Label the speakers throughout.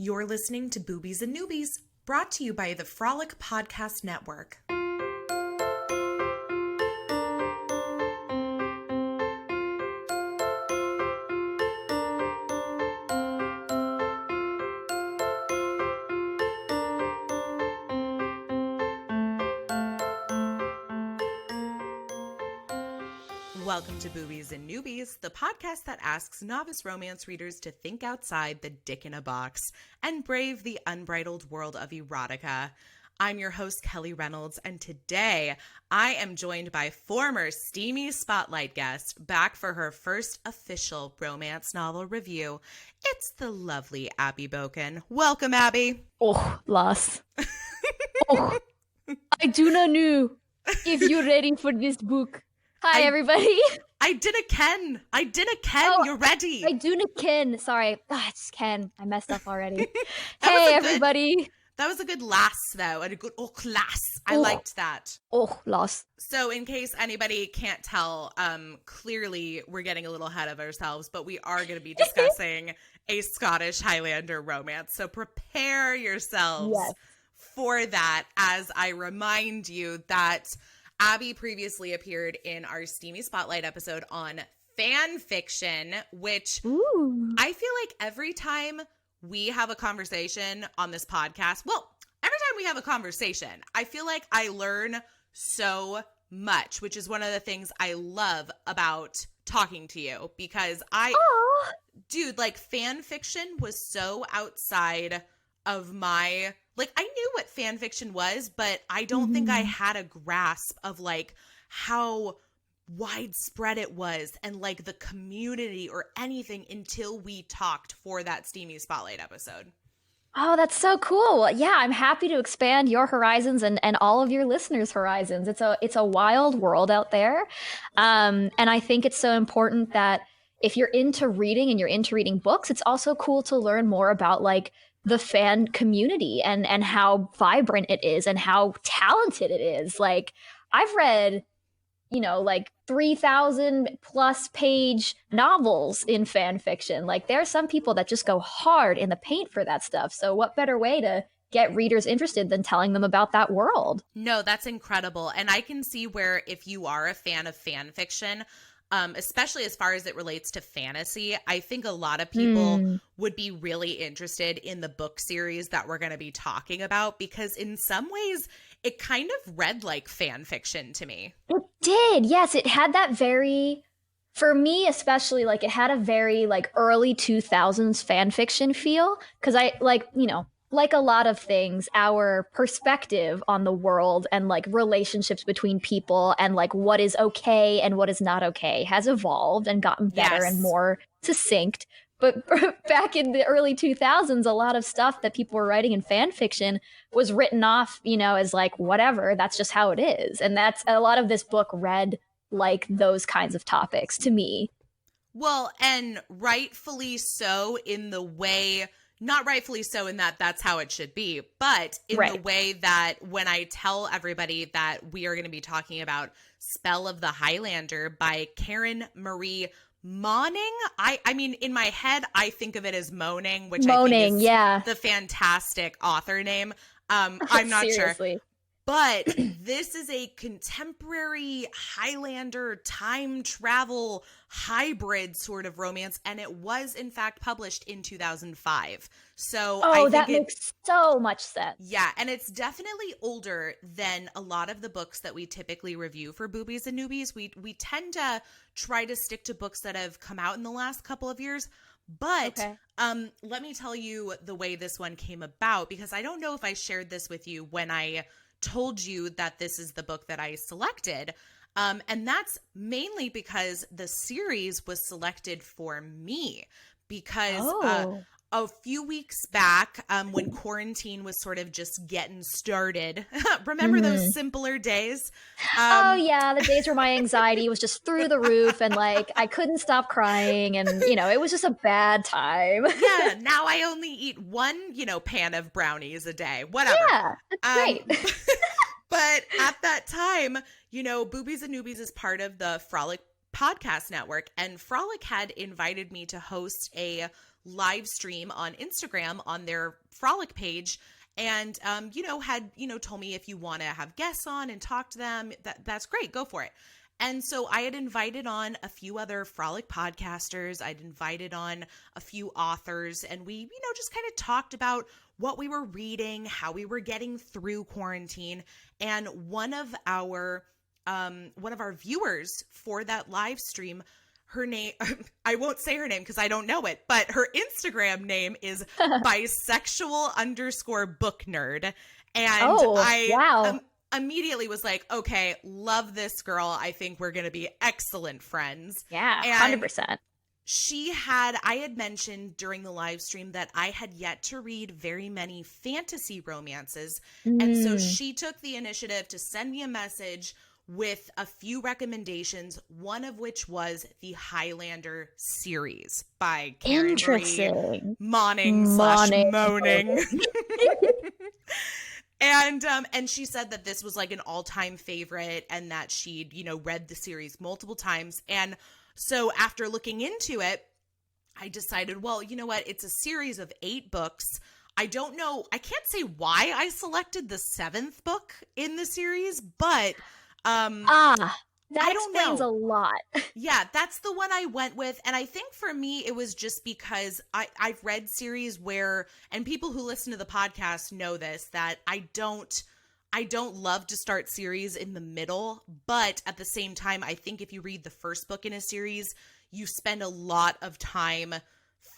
Speaker 1: You're listening to Boobies and Noobies, brought to you by the Frolic Podcast Network. Welcome to Boobies and Noobies, the podcast that asks novice romance readers to think outside the dick in a box and brave the unbridled world of erotica. I'm your host, Kelly Reynolds, and today I am joined by former Steamy Spotlight guest, back for her first official romance novel review. It's the lovely Abby Bokun. Welcome, Abby.
Speaker 2: Oh, lass. Oh, I do not know if you're ready for this book. Hi, everybody.
Speaker 1: I did a Ken. You're ready.
Speaker 2: I do not Ken. Sorry. It's Ken. I messed up already. Hey, everybody.
Speaker 1: That was a good lass, though, and a good class. I liked that.
Speaker 2: Lass.
Speaker 1: So in case anybody can't tell, clearly we're getting a little ahead of ourselves, but we are going to be discussing a Scottish Highlander romance. So prepare yourselves for that as I remind you that Abby previously appeared in our Steamy Spotlight episode on fan fiction, which I feel like every time we have a conversation on this podcast, every time we have a conversation, I feel like I learn so much, which is one of the things I love about talking to you because fan fiction was so outside of my, I knew what fan fiction was, but I don't think I had a grasp of how widespread it was and the community or anything until we talked for that Steamy Spotlight episode.
Speaker 2: Oh, that's so cool. Yeah, I'm happy to expand your horizons and all of your listeners' horizons. It's a wild world out there. And I think it's so important that if you're into reading and you're into reading books, it's also cool to learn more about the fan community and how vibrant it is and how talented it is. I've read, 3,000 plus page novels in fan fiction. There are some people that just go hard in the paint for that stuff. So what better way to get readers interested than telling them about that world?
Speaker 1: No, that's incredible. And I can see where if you are a fan of fan fiction, especially as far as it relates to fantasy, I think a lot of people would be really interested in the book series that we're going to be talking about because in some ways it kind of read like fan fiction to me.
Speaker 2: It did. Yes, it had that very, for me especially, it had a very early 2000s fan fiction feel because I like a lot of things, our perspective on the world and relationships between people and what is okay and what is not okay has evolved and gotten better and more succinct. But back in the early 2000s, a lot of stuff that people were writing in fan fiction was written off, as whatever, that's just how it is. And that's a lot of this book read like those kinds of topics to me.
Speaker 1: Well, and rightfully so in the way, not rightfully so in that that's how it should be, but in the way that when I tell everybody that we are going to be talking about Spell of the Highlander by Karen Moning. I mean, in my head, I think of it as Moning, which I think is the fantastic author name. I'm not sure. But this is a contemporary Highlander time travel hybrid sort of romance, and it was in fact published in 2005. So I think
Speaker 2: that makes so much sense.
Speaker 1: Yeah, and it's definitely older than a lot of the books that we typically review for Boobies and Noobies. We tend to try to stick to books that have come out in the last couple of years. But let me tell you the way this one came about, because I don't know if I shared this with you when I told you that this is the book that I selected. And that's mainly because the series was selected for me because a few weeks back when quarantine was sort of just getting started, remember those simpler days?
Speaker 2: The days where my anxiety was just through the roof and I couldn't stop crying and, it was just a bad time.
Speaker 1: Yeah, now I only eat one, pan of brownies a day, whatever.
Speaker 2: Yeah, that's great.
Speaker 1: But at that time, Boobies and Noobies is part of the Frolic Podcast Network, and Frolic had invited me to host a live stream on Instagram on their Frolic page. And, had told me if you want to have guests on and talk to them, that's great. Go for it. And so I had invited on a few other Frolic podcasters. I'd invited on a few authors, and we, just kind of talked about what we were reading, how we were getting through quarantine. And one of our viewers for that live stream, her name, I won't say her name because I don't know it, but her Instagram name is bisexual_book_nerd. And
Speaker 2: wow.
Speaker 1: Immediately was like, okay, love this girl. I think we're going to be excellent friends.
Speaker 2: Yeah,
Speaker 1: and
Speaker 2: 100%.
Speaker 1: I had mentioned during the live stream that I had yet to read very many fantasy romances. And so she took the initiative to send me a message with a few recommendations, one of which was the Highlander series by Karen Moning. And she said that this was like an all-time favorite and that she'd, read the series multiple times. And so after looking into it, I decided, well, you know what? It's a series of 8 books. I don't know. I can't say why I selected the 7th book in the series, but
Speaker 2: that
Speaker 1: I don't
Speaker 2: explains
Speaker 1: know.
Speaker 2: a lot.
Speaker 1: Yeah, that's the one I went with. And I think for me, it was just because I've read series where, and people who listen to the podcast know this, that I don't love to start series in the middle. But at the same time, I think if you read the first book in a series, you spend a lot of time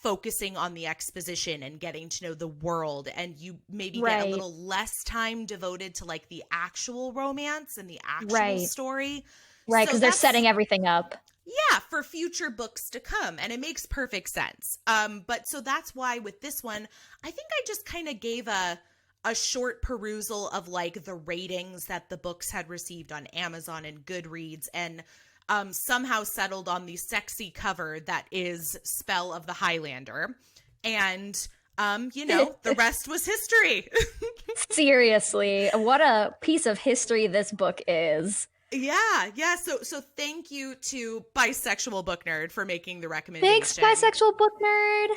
Speaker 1: focusing on the exposition and getting to know the world, and you maybe get a little less time devoted to like the actual romance and the actual story.
Speaker 2: Right, because they're setting everything up.
Speaker 1: Yeah, for future books to come, and it makes perfect sense. But so that's why with this one, I think I just kind of gave a short perusal of like the ratings that the books had received on Amazon and Goodreads, and somehow settled on the sexy cover that is Spell of the Highlander. And, the rest was history.
Speaker 2: Seriously, what a piece of history this book is.
Speaker 1: Yeah. So thank you to Bisexual Book Nerd for making the recommendation.
Speaker 2: Thanks, Bisexual Book Nerd.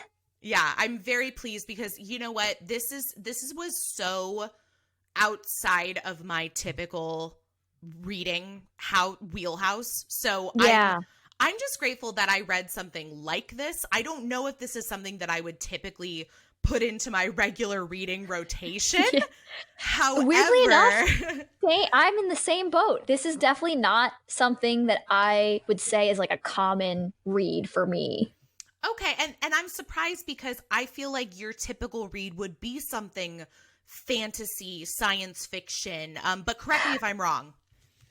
Speaker 1: Yeah, I'm very pleased because you know what? This was so outside of my typical reading wheelhouse. So yeah. I'm just grateful that I read something like this. I don't know if this is something that I would typically put into my regular reading rotation. However,
Speaker 2: weirdly enough, I'm in the same boat. This is definitely not something that I would say is like a common read for me.
Speaker 1: Okay, and I'm surprised because I feel like your typical read would be something fantasy, science fiction, but correct me if I'm wrong.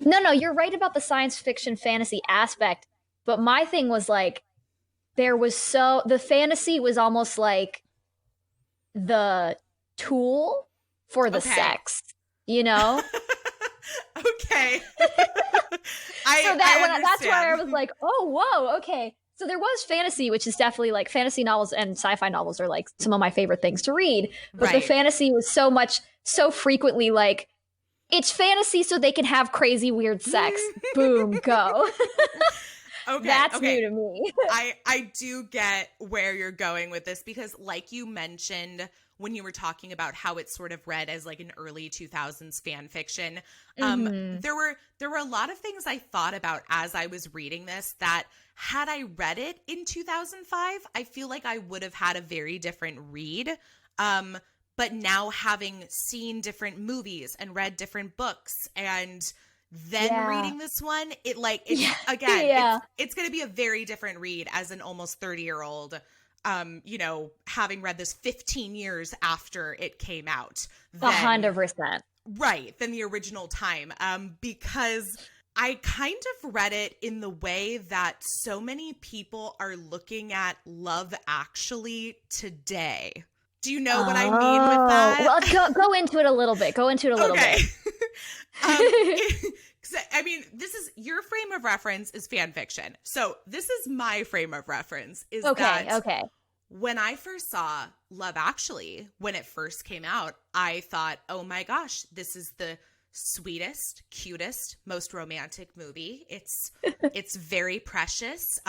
Speaker 2: No, you're right about the science fiction fantasy aspect, but my thing was like, the fantasy was almost like the tool for the sex,
Speaker 1: Okay.
Speaker 2: That's why I was like, oh, whoa, okay. So there was fantasy, which is definitely like fantasy novels and sci-fi novels are like some of my favorite things to read. But the fantasy was so frequently like, it's fantasy so they can have crazy, weird sex. Boom, go.
Speaker 1: Okay.
Speaker 2: That's new to me.
Speaker 1: I do get where you're going with this because like you mentioned when you were talking about how it's sort of read as like an early 2000s fan fiction, there were a lot of things I thought about as I was reading this that had I read it in 2005, I feel like I would have had a very different read. But now having seen different movies and read different books and then reading this one, it's going to be a very different read as an almost 30-year-old, having read this 15 years after it came out.
Speaker 2: 100%.
Speaker 1: Right, than the original time. Because I kind of read it in the way that so many people are looking at Love Actually today. Do you know what I mean with that?
Speaker 2: Well, go into it a little bit.
Speaker 1: bit. I mean, your frame of reference is fan fiction. So this is my frame of reference when I first saw Love Actually, when it first came out, I thought, oh my gosh, this is the sweetest, cutest, most romantic movie. It's very precious.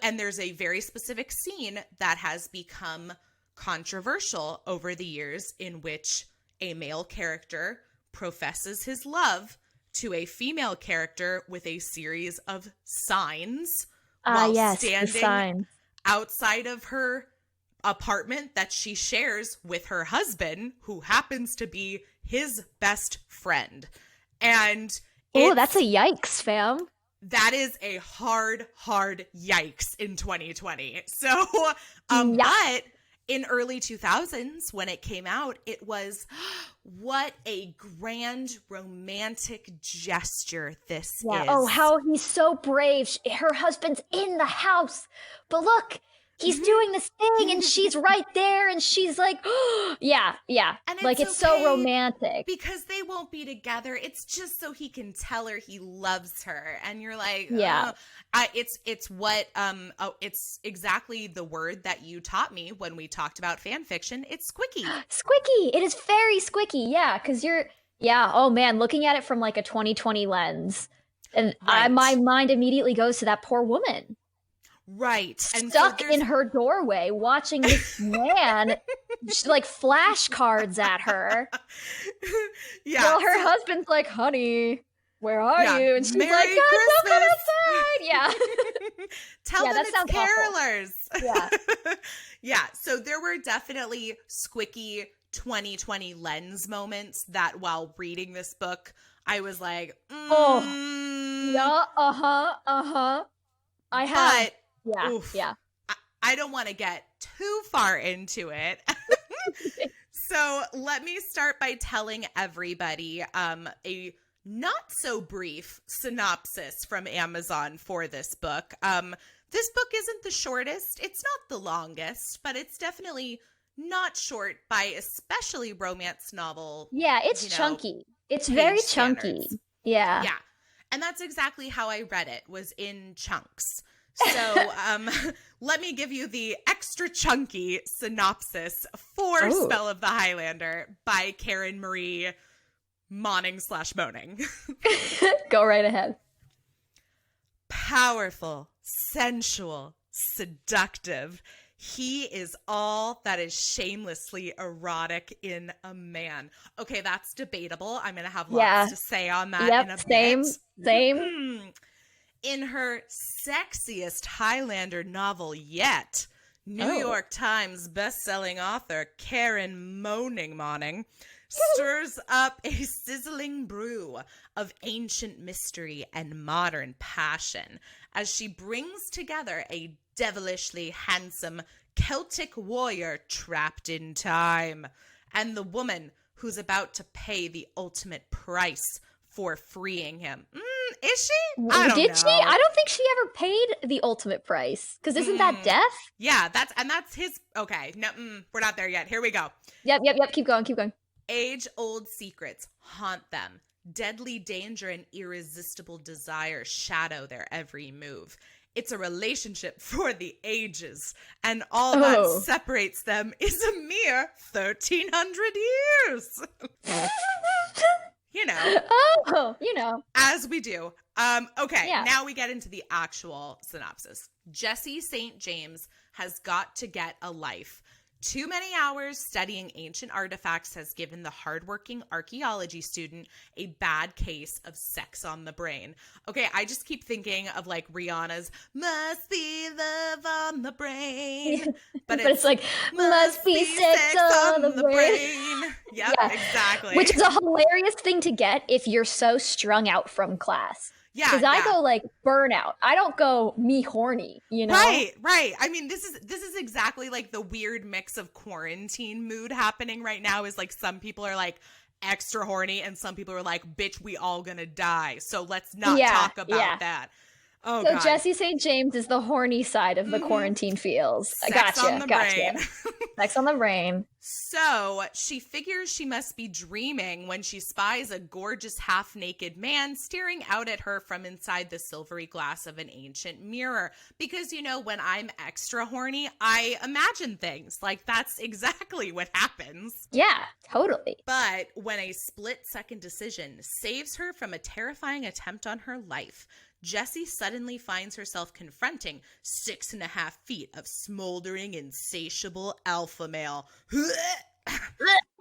Speaker 1: and there's a very specific scene that has become controversial over the years in which a male character professes his love to a female character with a series of signs while standing outside of her apartment that she shares with her husband, who happens to be his best friend. And
Speaker 2: that's a yikes, fam.
Speaker 1: That is a hard yikes in 2020. So, but in early 2000s, when it came out, it was, what a grand romantic gesture this is.
Speaker 2: Oh, how he's so brave. Her husband's in the house, but look, he's doing this thing and she's right there and she's like, yeah. And it's so romantic.
Speaker 1: Because they won't be together. It's just so he can tell her he loves her. And you're like, it's exactly the word that you taught me when we talked about fan fiction. It's squicky.
Speaker 2: Squicky. It is very squicky. Yeah. Cause oh man, looking at it from like a 2020 lens. And my mind immediately goes to that poor woman.
Speaker 1: Right.
Speaker 2: Stuck in her doorway watching this man like flashcards at her. While her husband's like, honey, where are you? And she's
Speaker 1: Merry
Speaker 2: like, God,
Speaker 1: Christmas.
Speaker 2: don't come outside. Yeah.
Speaker 1: Tell them it's carolers.
Speaker 2: Yeah.
Speaker 1: Yeah. So there were definitely squicky 2020 lens moments that while reading this book, I was like,
Speaker 2: yeah, I have. Yeah.
Speaker 1: I don't want to get too far into it. So let me start by telling everybody a not so brief synopsis from Amazon for this book. This book isn't the shortest. It's not the longest, but it's definitely not short by especially romance novel.
Speaker 2: Yeah, it's chunky. It's very chunky. Yeah.
Speaker 1: Yeah. And that's exactly how I read it, was in chunks. So let me give you the extra chunky synopsis for Spell of the Highlander by Karen Moning.
Speaker 2: Go right ahead.
Speaker 1: Powerful, sensual, seductive. He is all that is shamelessly erotic in a man. Okay, that's debatable. I'm going to have lots to say on that in a bit.
Speaker 2: Same.
Speaker 1: In her sexiest Highlander novel yet, New York Times bestselling author Karen Moning stirs up a sizzling brew of ancient mystery and modern passion as she brings together a devilishly handsome Celtic warrior trapped in time and the woman who's about to pay the ultimate price for freeing him. Is she? I don't know.
Speaker 2: She? I don't think she ever paid the ultimate price. Because isn't that death?
Speaker 1: Yeah, that's his. Okay, no, we're not there yet. Here we go.
Speaker 2: Yep. Keep going.
Speaker 1: Age-old secrets haunt them. Deadly danger and irresistible desire shadow their every move. It's a relationship for the ages, and all that separates them is a mere 1,300 years. As we do. Now we get into the actual synopsis. Jessi St. James has got to get a life. Too many hours studying ancient artifacts has given the hardworking archaeology student a bad case of sex on the brain. Okay, I just keep thinking of like Rihanna's "Must Be Love on the Brain," but it's like
Speaker 2: "Must Be Sex on the Brain."
Speaker 1: Yep, exactly.
Speaker 2: Which is a hilarious thing to get if you're so strung out from class. Yeah, because I go like burnout. I don't go me horny, you know?
Speaker 1: Right. I mean, this is exactly like the weird mix of quarantine mood happening right now. Is like some people are like extra horny, and some people are like, "Bitch, we all gonna die." So let's not talk about that. Oh,
Speaker 2: so God. Jessi St. James is the horny side of the quarantine feels.
Speaker 1: Sex on the brain.
Speaker 2: Sex on the brain.
Speaker 1: So she figures she must be dreaming when she spies a gorgeous half-naked man staring out at her from inside the silvery glass of an ancient mirror. Because, you know, when I'm extra horny, I imagine things. Like, that's exactly what happens.
Speaker 2: Yeah, totally.
Speaker 1: But when a split-second decision saves her from a terrifying attempt on her life, Jessi suddenly finds herself confronting 6.5 feet of smoldering, insatiable alpha male.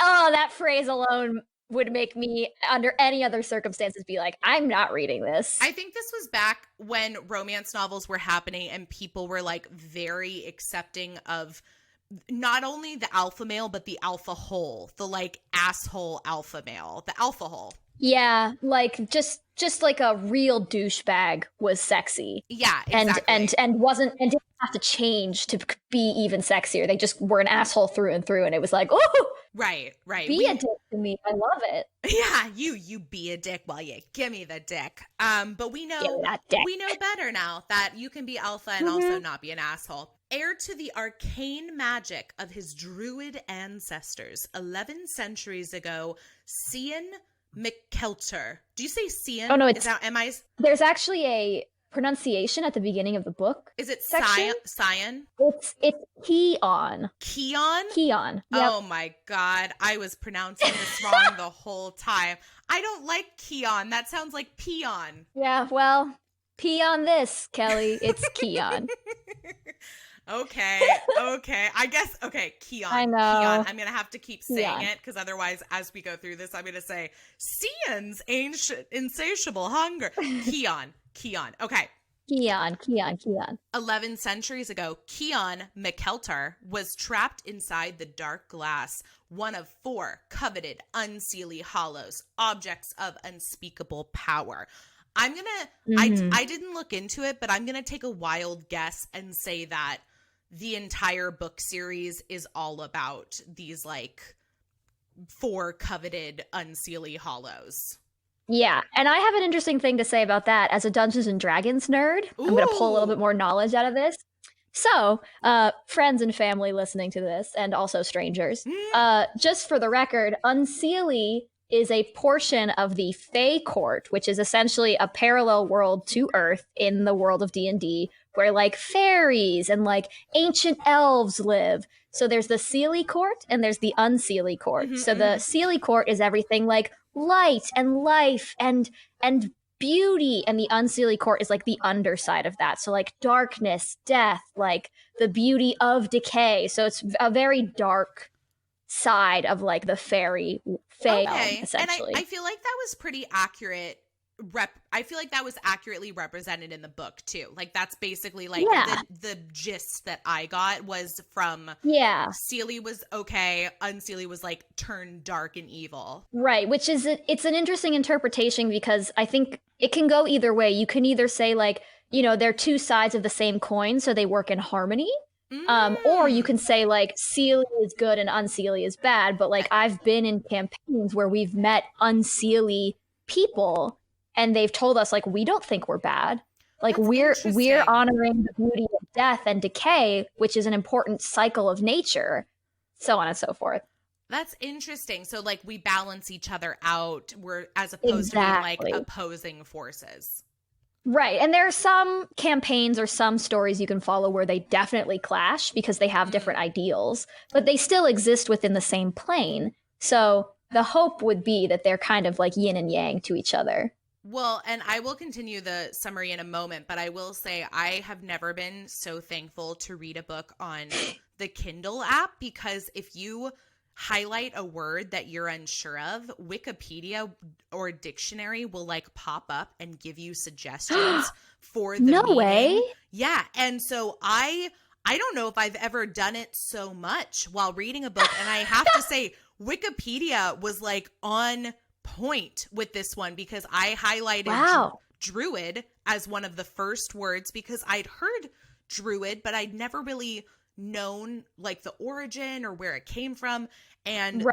Speaker 2: Oh, that phrase alone would make me, under any other circumstances, be like, I'm not reading this.
Speaker 1: I think this was back when romance novels were happening and people were like very accepting of not only the alpha male, but the alpha hole, the like asshole alpha male, the alpha hole.
Speaker 2: Yeah, like just like a real douchebag was sexy.
Speaker 1: Yeah, exactly.
Speaker 2: And wasn't, and didn't have to change to be even sexier. They just were an asshole through and through, and it was like, oh,
Speaker 1: right.
Speaker 2: Be a dick to me. I love it.
Speaker 1: Yeah, you be a dick while you give me the dick. But we know better now that you can be alpha and also not be an asshole. Heir to the arcane magic of his druid ancestors, 11 centuries ago, Cian MacKeltar. Do you say Cian?
Speaker 2: Oh no, it's
Speaker 1: am I?
Speaker 2: There's actually a pronunciation at the beginning of the book.
Speaker 1: Is it
Speaker 2: section?
Speaker 1: Cian?
Speaker 2: It's Cian.
Speaker 1: Cian?
Speaker 2: Cian. Yep.
Speaker 1: Oh my God. I was pronouncing this wrong the whole time. I don't like Cian. That sounds like peon.
Speaker 2: Yeah, well, pee on this, Kelly. It's Cian.
Speaker 1: Okay. I guess, Cian.
Speaker 2: I know.
Speaker 1: Cian. I'm going to have to keep saying it because otherwise, as we go through this, I'm going to say Cian's ancient, insatiable hunger. Cian. Okay.
Speaker 2: Cian.
Speaker 1: 11 centuries ago, Cian MacKeltar was trapped inside the dark glass, one of 4 coveted Unseelie Hallows, objects of unspeakable power. I'm going to, I didn't look into it, but I'm going to take a wild guess and say that the entire book series is all about these like 4 coveted Unseelie Hallows.
Speaker 2: Yeah, and I have an interesting thing to say about that as a Dungeons and Dragons nerd. Ooh. I'm going to pull a little bit more knowledge out of this. So, friends and family listening to this, and also strangers, just for the record, Unseelie is a portion of the Fae Court, which is essentially a parallel world to Earth in the world of D&D, where like fairies and like ancient elves live. So there's the Seelie Court and there's the Unseelie Court. So the Seelie Court is everything like light and life and beauty, and the Unseelie Court is like the underside of that. So like darkness, death, like the beauty of decay. So it's a very dark side of like the fae essentially.
Speaker 1: And I feel like that was pretty accurate. I feel like that was accurately represented in the book too. Like that's basically like the gist that I got was from Seelie was okay, Unseelie was like turned dark and evil.
Speaker 2: Right, which is it's an interesting interpretation because I think it can go either way. You can either say like, you know, they're 2 sides of the same coin, so they work in harmony. Or you can say like Seelie is good and Unseelie is bad, but like I've been in campaigns where we've met Unseelie people and they've told us like we don't think we're bad. Like we're honoring the beauty of death and decay, which is an important cycle of nature, so on and so forth.
Speaker 1: That's interesting. So like we balance each other out, we're as opposed to being like opposing forces.
Speaker 2: Right. And there are some campaigns or some stories you can follow where they definitely clash because they have different ideals, but they still exist within the same plane. So the hope would be that they're kind of like yin and yang to each other.
Speaker 1: Well, and I will continue the summary in a moment, but I will say I have never been so thankful to read a book on the Kindle app, because if you highlight a word that you're unsure of, Wikipedia or dictionary will like pop up and give you suggestions for the meaning.
Speaker 2: Way.
Speaker 1: Yeah. And so I don't know if I've ever done it so much while reading a book. And I have to say, Wikipedia was like on point with this one because I highlighted druid as one of the first words because I'd heard druid, but I'd never really known like the origin or where it came from. And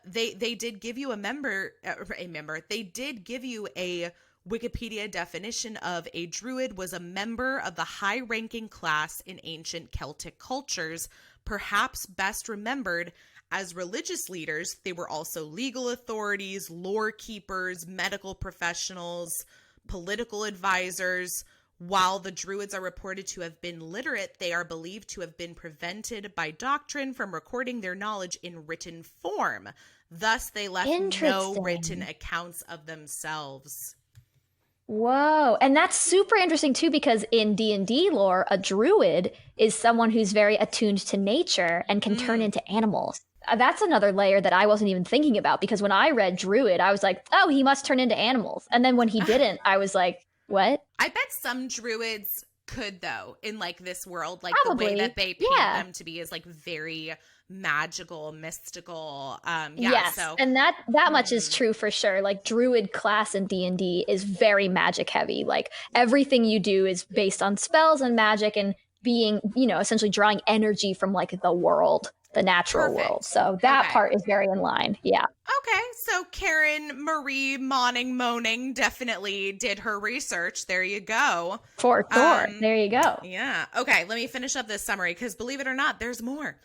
Speaker 1: they did give you they did give you a Wikipedia definition of a druid was a member of the high-ranking class in ancient Celtic cultures, perhaps best remembered as religious leaders. They were also legal authorities, lore keepers, medical professionals, political advisors. While the druids are reported to have been literate, they are believed to have been prevented by doctrine from recording their knowledge in written form. Thus, they left no written accounts of themselves.
Speaker 2: Whoa. And that's super interesting too, because in D&D lore, a druid is someone who's very attuned to nature and can turn into animals. That's another layer that I wasn't even thinking about, because when I read druid, I was like, oh, he must turn into animals. And then when he didn't, I was like, what?
Speaker 1: I bet some druids could, though, in like this world, like
Speaker 2: Probably.
Speaker 1: The way that they paint them to be is like very magical, mystical.
Speaker 2: Yes,
Speaker 1: so
Speaker 2: and that much is true for sure. Like druid class in D&D is very magic heavy. Like everything you do is based on spells and magic and being, essentially drawing energy from like the world, the natural world. So that part is very in line. Yeah.
Speaker 1: Okay. So Karen Marie Moning definitely did her research. There you go.
Speaker 2: For sure. There you go.
Speaker 1: Yeah. Okay. Let me finish up this summary, because believe it or not, there's more.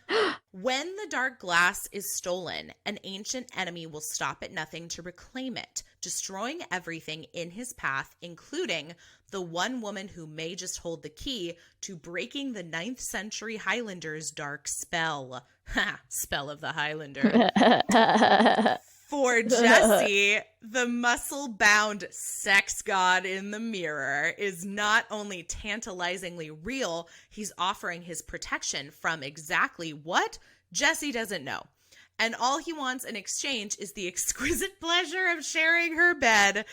Speaker 1: When the dark glass is stolen, an ancient enemy will stop at nothing to reclaim it, destroying everything in his path, including the one woman who may just hold the key to breaking the 9th century Highlander's dark spell. Spell of the Highlander. For Jessi, the muscle-bound sex god in the mirror is not only tantalizingly real, he's offering his protection from exactly what? Jessi doesn't know. And all he wants in exchange is the exquisite pleasure of sharing her bed.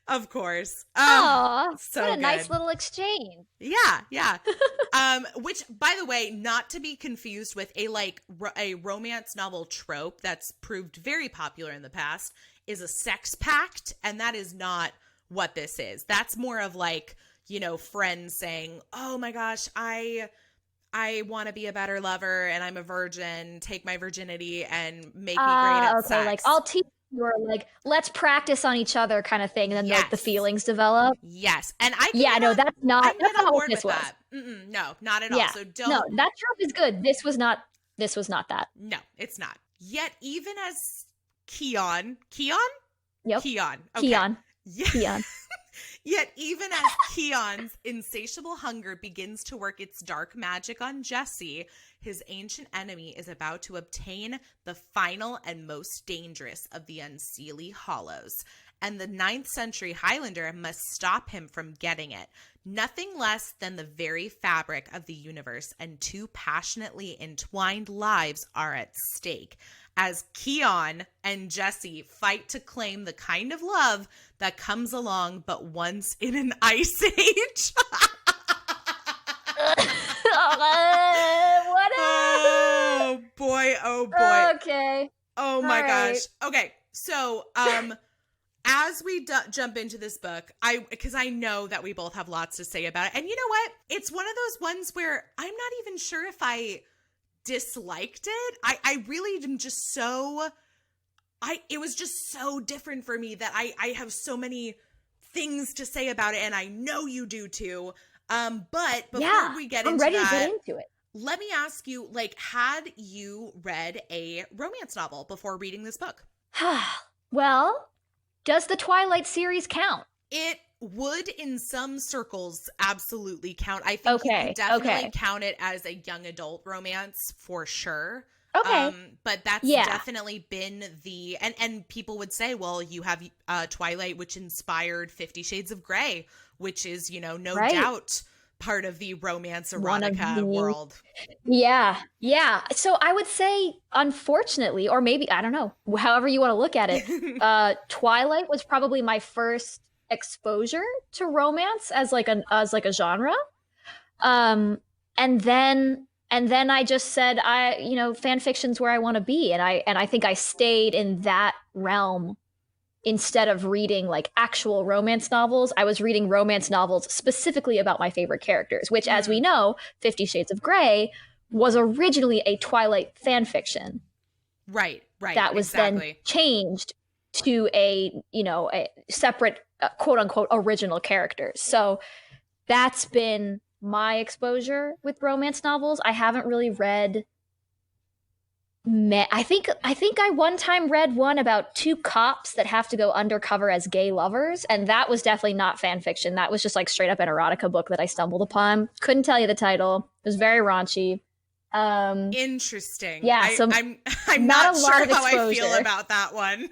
Speaker 1: Of course.
Speaker 2: Oh,
Speaker 1: so
Speaker 2: what a
Speaker 1: good.
Speaker 2: nice little exchange.
Speaker 1: Yeah. Which, by the way, not to be confused with a romance novel trope that's proved very popular in the past, is a sex pact, and that is not what this is. That's more of like, friends saying, "Oh my gosh, I want to be a better lover, and I'm a virgin. Take my virginity and make me great at sex."
Speaker 2: Like I'll teach. Or like, let's practice on each other kind of thing, and then like the feelings develop.
Speaker 1: Yes, and that's
Speaker 2: not what this was.
Speaker 1: No, not at all. So don't.
Speaker 2: No, that trope is good. This was not that.
Speaker 1: No, it's not. Yet even as Cian,
Speaker 2: Yep.
Speaker 1: Cian, okay.
Speaker 2: Cian.
Speaker 1: Yet even as Cian's insatiable hunger begins to work its dark magic on Jessi, his ancient enemy is about to obtain the final and most dangerous of the Unseelie Hallows. And the 9th century Highlander must stop him from getting it. Nothing less than the very fabric of the universe and two passionately entwined lives are at stake, as Cian and Jessi fight to claim the kind of love that comes along but once in an ice age. Oh boy.
Speaker 2: Okay.
Speaker 1: Oh my gosh. Okay. So, as we jump into this book, because I know that we both have lots to say about it. And you know what? It's one of those ones where I'm not even sure if I disliked it. I really am just so, it was just so different for me that I have so many things to say about it, and I know you do too. But before we get into
Speaker 2: ready
Speaker 1: that,
Speaker 2: to get into it.
Speaker 1: Let me ask you, had you read a romance novel before reading this book?
Speaker 2: Well, does the Twilight series count?
Speaker 1: It would, in some circles, absolutely count. I think you can definitely count it as a young adult romance for sure.
Speaker 2: Okay.
Speaker 1: But that's definitely been and people would say, well, you have Twilight, which inspired 50 Shades of Grey, which is, no doubt part of the romance erotica world.
Speaker 2: Yeah. So I would say, unfortunately, or maybe, I don't know, however you want to look at it, Twilight was probably my first exposure to romance as like a genre. And then I just said, fan fiction's where I want to be. And I think I stayed in that realm. Instead of reading like actual romance novels, I was reading romance novels specifically about my favorite characters, which, as we know, 50 Shades of Grey was originally a Twilight fan fiction.
Speaker 1: Right.
Speaker 2: That was then changed to a separate quote unquote original characters. So that's been my exposure with romance novels. I haven't really read I think I one time read one about two cops that have to go undercover as gay lovers, and that was definitely not fan fiction. That was just like straight up an erotica book that I stumbled upon. Couldn't tell you the title. It was very raunchy.
Speaker 1: Interesting.
Speaker 2: Yeah, so
Speaker 1: I'm not sure how I feel about that one.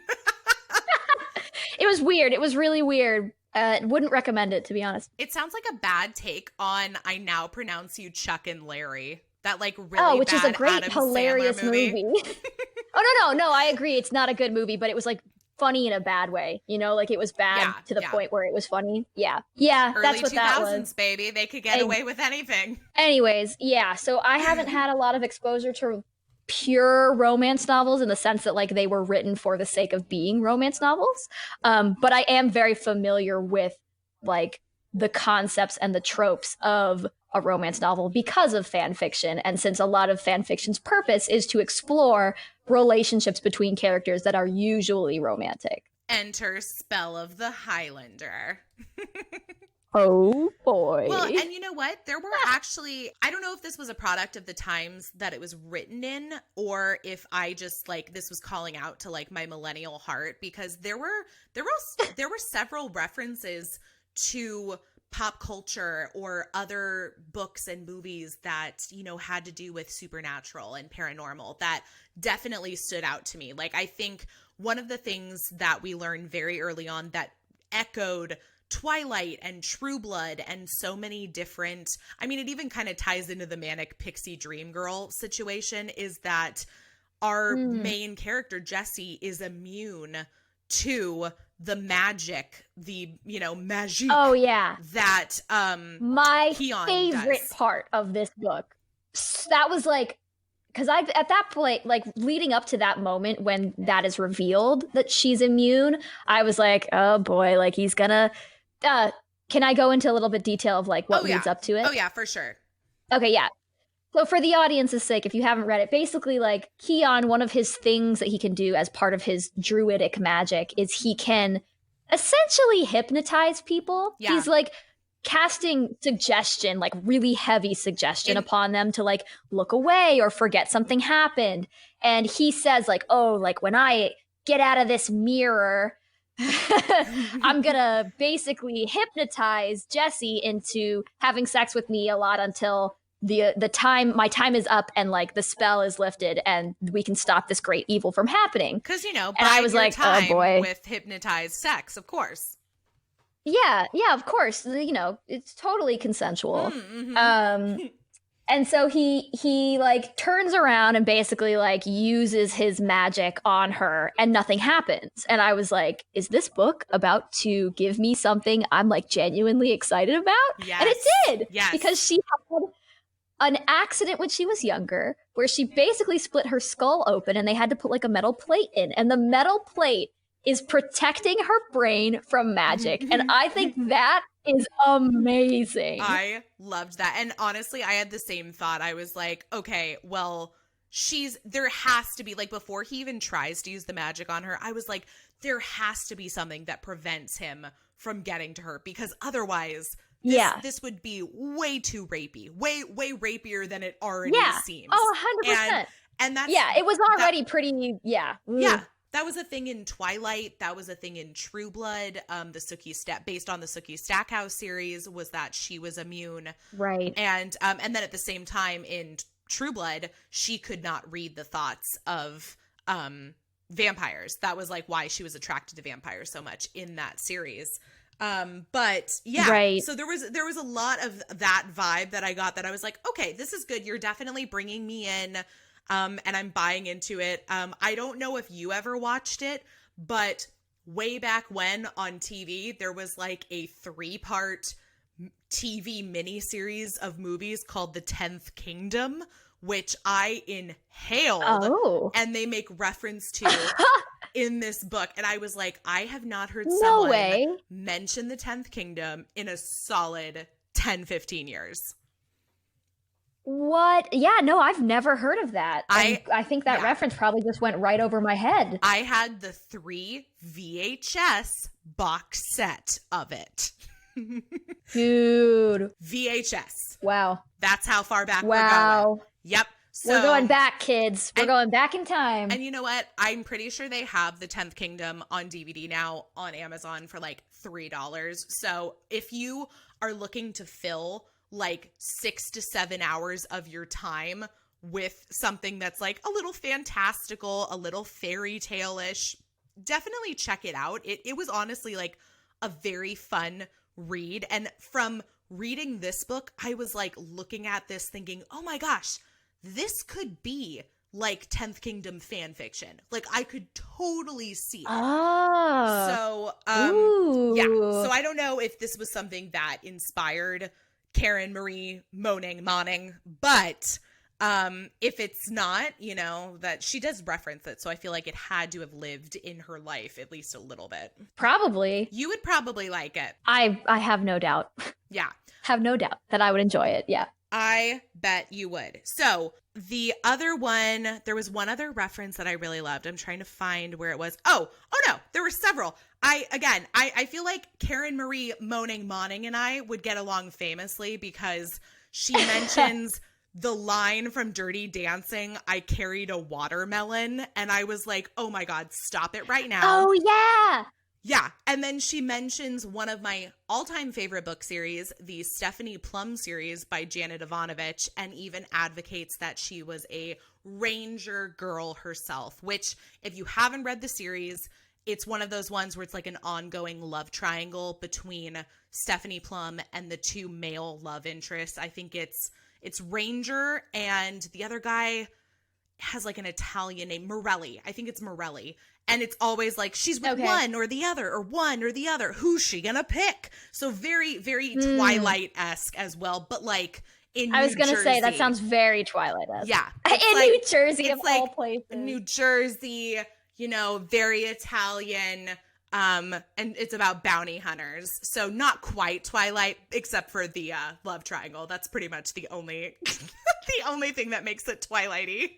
Speaker 2: It was weird. It was really weird. Wouldn't recommend it, to be honest.
Speaker 1: It sounds like a bad take on I Now Pronounce You Chuck and Larry. That like really
Speaker 2: which
Speaker 1: bad
Speaker 2: is a great,
Speaker 1: Adam
Speaker 2: hilarious
Speaker 1: Sandler
Speaker 2: movie. Oh, no, I agree. It's not a good movie, but it was like funny in a bad way. You know, like it was bad to the point where it was funny. Yeah. Yeah,
Speaker 1: Early
Speaker 2: that's what
Speaker 1: 2000s,
Speaker 2: that was.
Speaker 1: baby. They could get away with anything.
Speaker 2: Anyways, yeah. So I haven't had a lot of exposure to pure romance novels in the sense that like they were written for the sake of being romance novels. But I am very familiar with like the concepts and the tropes of a romance novel because of fan fiction. And since a lot of fan fiction's purpose is to explore relationships between characters that are usually romantic.
Speaker 1: Enter Spell of the Highlander.
Speaker 2: Oh boy.
Speaker 1: Well, and you know what? There were actually, I don't know if this was a product of the times that it was written in, or if I just like, this was calling out to like my millennial heart, because there were several references to pop culture or other books and movies that, you know, had to do with supernatural and paranormal that definitely stood out to me. Like, I think one of the things that we learned very early on that echoed Twilight and True Blood and so many different, I mean, it even kind of ties into the manic pixie dream girl situation, is that our main character, Jessi, is immune to the magic, the, you know, magique.
Speaker 2: Oh, yeah.
Speaker 1: That
Speaker 2: my
Speaker 1: Cian
Speaker 2: favorite
Speaker 1: does.
Speaker 2: part of this book. That was like, because I've at that point, like leading up to that moment when that is revealed that she's immune, I was like, oh boy, like he's gonna. Can I go into a little bit detail of like what leads up to it?
Speaker 1: Oh yeah, for sure.
Speaker 2: Okay, yeah. So for the audience's sake, if you haven't read it, basically like Cian, one of his things that he can do as part of his druidic magic is he can essentially hypnotize people.
Speaker 1: Yeah.
Speaker 2: He's like casting suggestion, like really heavy suggestion upon them to like look away or forget something happened. And he says like, oh, like when I get out of this mirror, I'm gonna basically hypnotize Jessi into having sex with me a lot until my time is up and like the spell is lifted and we can stop this great evil from happening.
Speaker 1: Because, you know,
Speaker 2: and I was like, oh boy,
Speaker 1: with hypnotized sex, of course.
Speaker 2: Yeah, of course. You know, it's totally consensual.
Speaker 1: Mm-hmm.
Speaker 2: And so he like turns around and basically like uses his magic on her and nothing happens. And I was like, is this book about to give me something I'm like genuinely excited about?
Speaker 1: Yes.
Speaker 2: And it did.
Speaker 1: Yes.
Speaker 2: Because she had an accident when she was younger where she basically split her skull open and they had to put like a metal plate in. And the metal plate is protecting her brain from magic. And I think that is amazing.
Speaker 1: I loved that. And honestly, I had the same thought. I was like, okay, well, there has to be, like, before he even tries to use the magic on her, I was like, there has to be something that prevents him from getting to her, because otherwise this would be way too rapey, way rapier than it already seems.
Speaker 2: Oh, 100%.
Speaker 1: And that's,
Speaker 2: it was already pretty,
Speaker 1: Yeah. That was a thing in Twilight. That was a thing in True Blood. Based on the Sookie Stackhouse series, was that she was immune.
Speaker 2: Right.
Speaker 1: And then at the same time in True Blood, she could not read the thoughts of vampires. That was like why she was attracted to vampires so much in that series. But yeah,
Speaker 2: right.
Speaker 1: So there was a lot of that vibe that I got, that I was like, okay, this is good. You're definitely bringing me in. And I'm buying into it. I don't know if you ever watched it, but way back when on TV, there was like a 3-part TV miniseries of movies called The 10th Kingdom, which I inhaled, and they make reference to in this book. And I was like, I have not heard someone mention The 10th Kingdom in a solid 10, 15 years.
Speaker 2: What? Yeah, no, I've never heard of that. I think that reference probably just went right over my head.
Speaker 1: I had the 3 VHS box set of it.
Speaker 2: Dude.
Speaker 1: VHS.
Speaker 2: Wow.
Speaker 1: That's how far back we're going. Yep. So,
Speaker 2: we're going back, kids. We're going back in time.
Speaker 1: And you know what? I'm pretty sure they have The 10th Kingdom on DVD now on Amazon for like $3. So if you are looking to fill like 6 to 7 hours of your time with something that's like a little fantastical, a little fairy tale-ish, definitely check it out. It was honestly like a very fun read. And from reading this book, I was like looking at this thinking, oh my gosh, this could be like 10th Kingdom fan fiction. Like I could totally see it. So, yeah. So I don't know if this was something that inspired Karen Marie Moning, but if it's not, you know, that she does reference it. So I feel like it had to have lived in her life at least a little bit.
Speaker 2: Probably.
Speaker 1: You would probably like it.
Speaker 2: I have no doubt.
Speaker 1: Yeah.
Speaker 2: Have no doubt that I would enjoy it. Yeah.
Speaker 1: I bet you would. So the other one, there was one other reference that I really loved. I'm trying to find where it was. Oh no, there were several. I feel like Karen Marie Moning and I would get along famously because she mentions the line from Dirty Dancing, I carried a watermelon. And I was like, oh my God, stop it right now.
Speaker 2: Oh yeah.
Speaker 1: Yeah. And then she mentions one of my all-time favorite book series, the Stephanie Plum series by Janet Ivanovich, and even advocates that she was a ranger girl herself, which if you haven't read the series, it's one of those ones where it's like an ongoing love triangle between Stephanie Plum and the two male love interests. I think it's Ranger, and the other guy has like an Italian name, Morelli. I think it's Morelli. And it's always like she's with one or the other or one or the other. Who's she gonna pick? So very, very Twilight-esque as well. But like in New Jersey. I was gonna say
Speaker 2: that sounds very Twilight-esque.
Speaker 1: Yeah.
Speaker 2: In like, New Jersey of all places.
Speaker 1: New Jersey, you know, very Italian. And it's about bounty hunters. So not quite Twilight, except for the love triangle. That's pretty much the only the only thing that makes it Twilighty.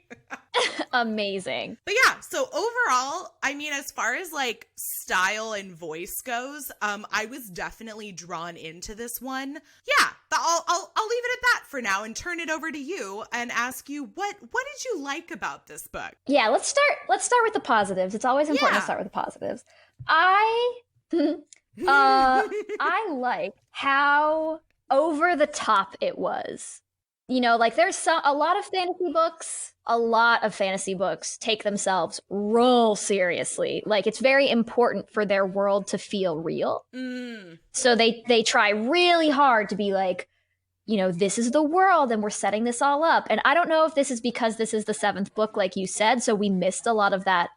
Speaker 2: Amazing.
Speaker 1: But yeah, so overall, I mean, as far as like style and voice goes, I was definitely drawn into this one. Yeah, I'll leave it at that for now and turn it over to you and ask you what did you like about this book?
Speaker 2: Yeah, let's start with the positives. It's always important to start with the positives. I like how over the top it was. You know, like there's a lot of fantasy books take themselves real seriously. Like it's very important for their world to feel real. So they try really hard to be like, you know, this is the world and we're setting this all up. And I don't know if this is because this is the 7th book, like you said, so we missed a lot of that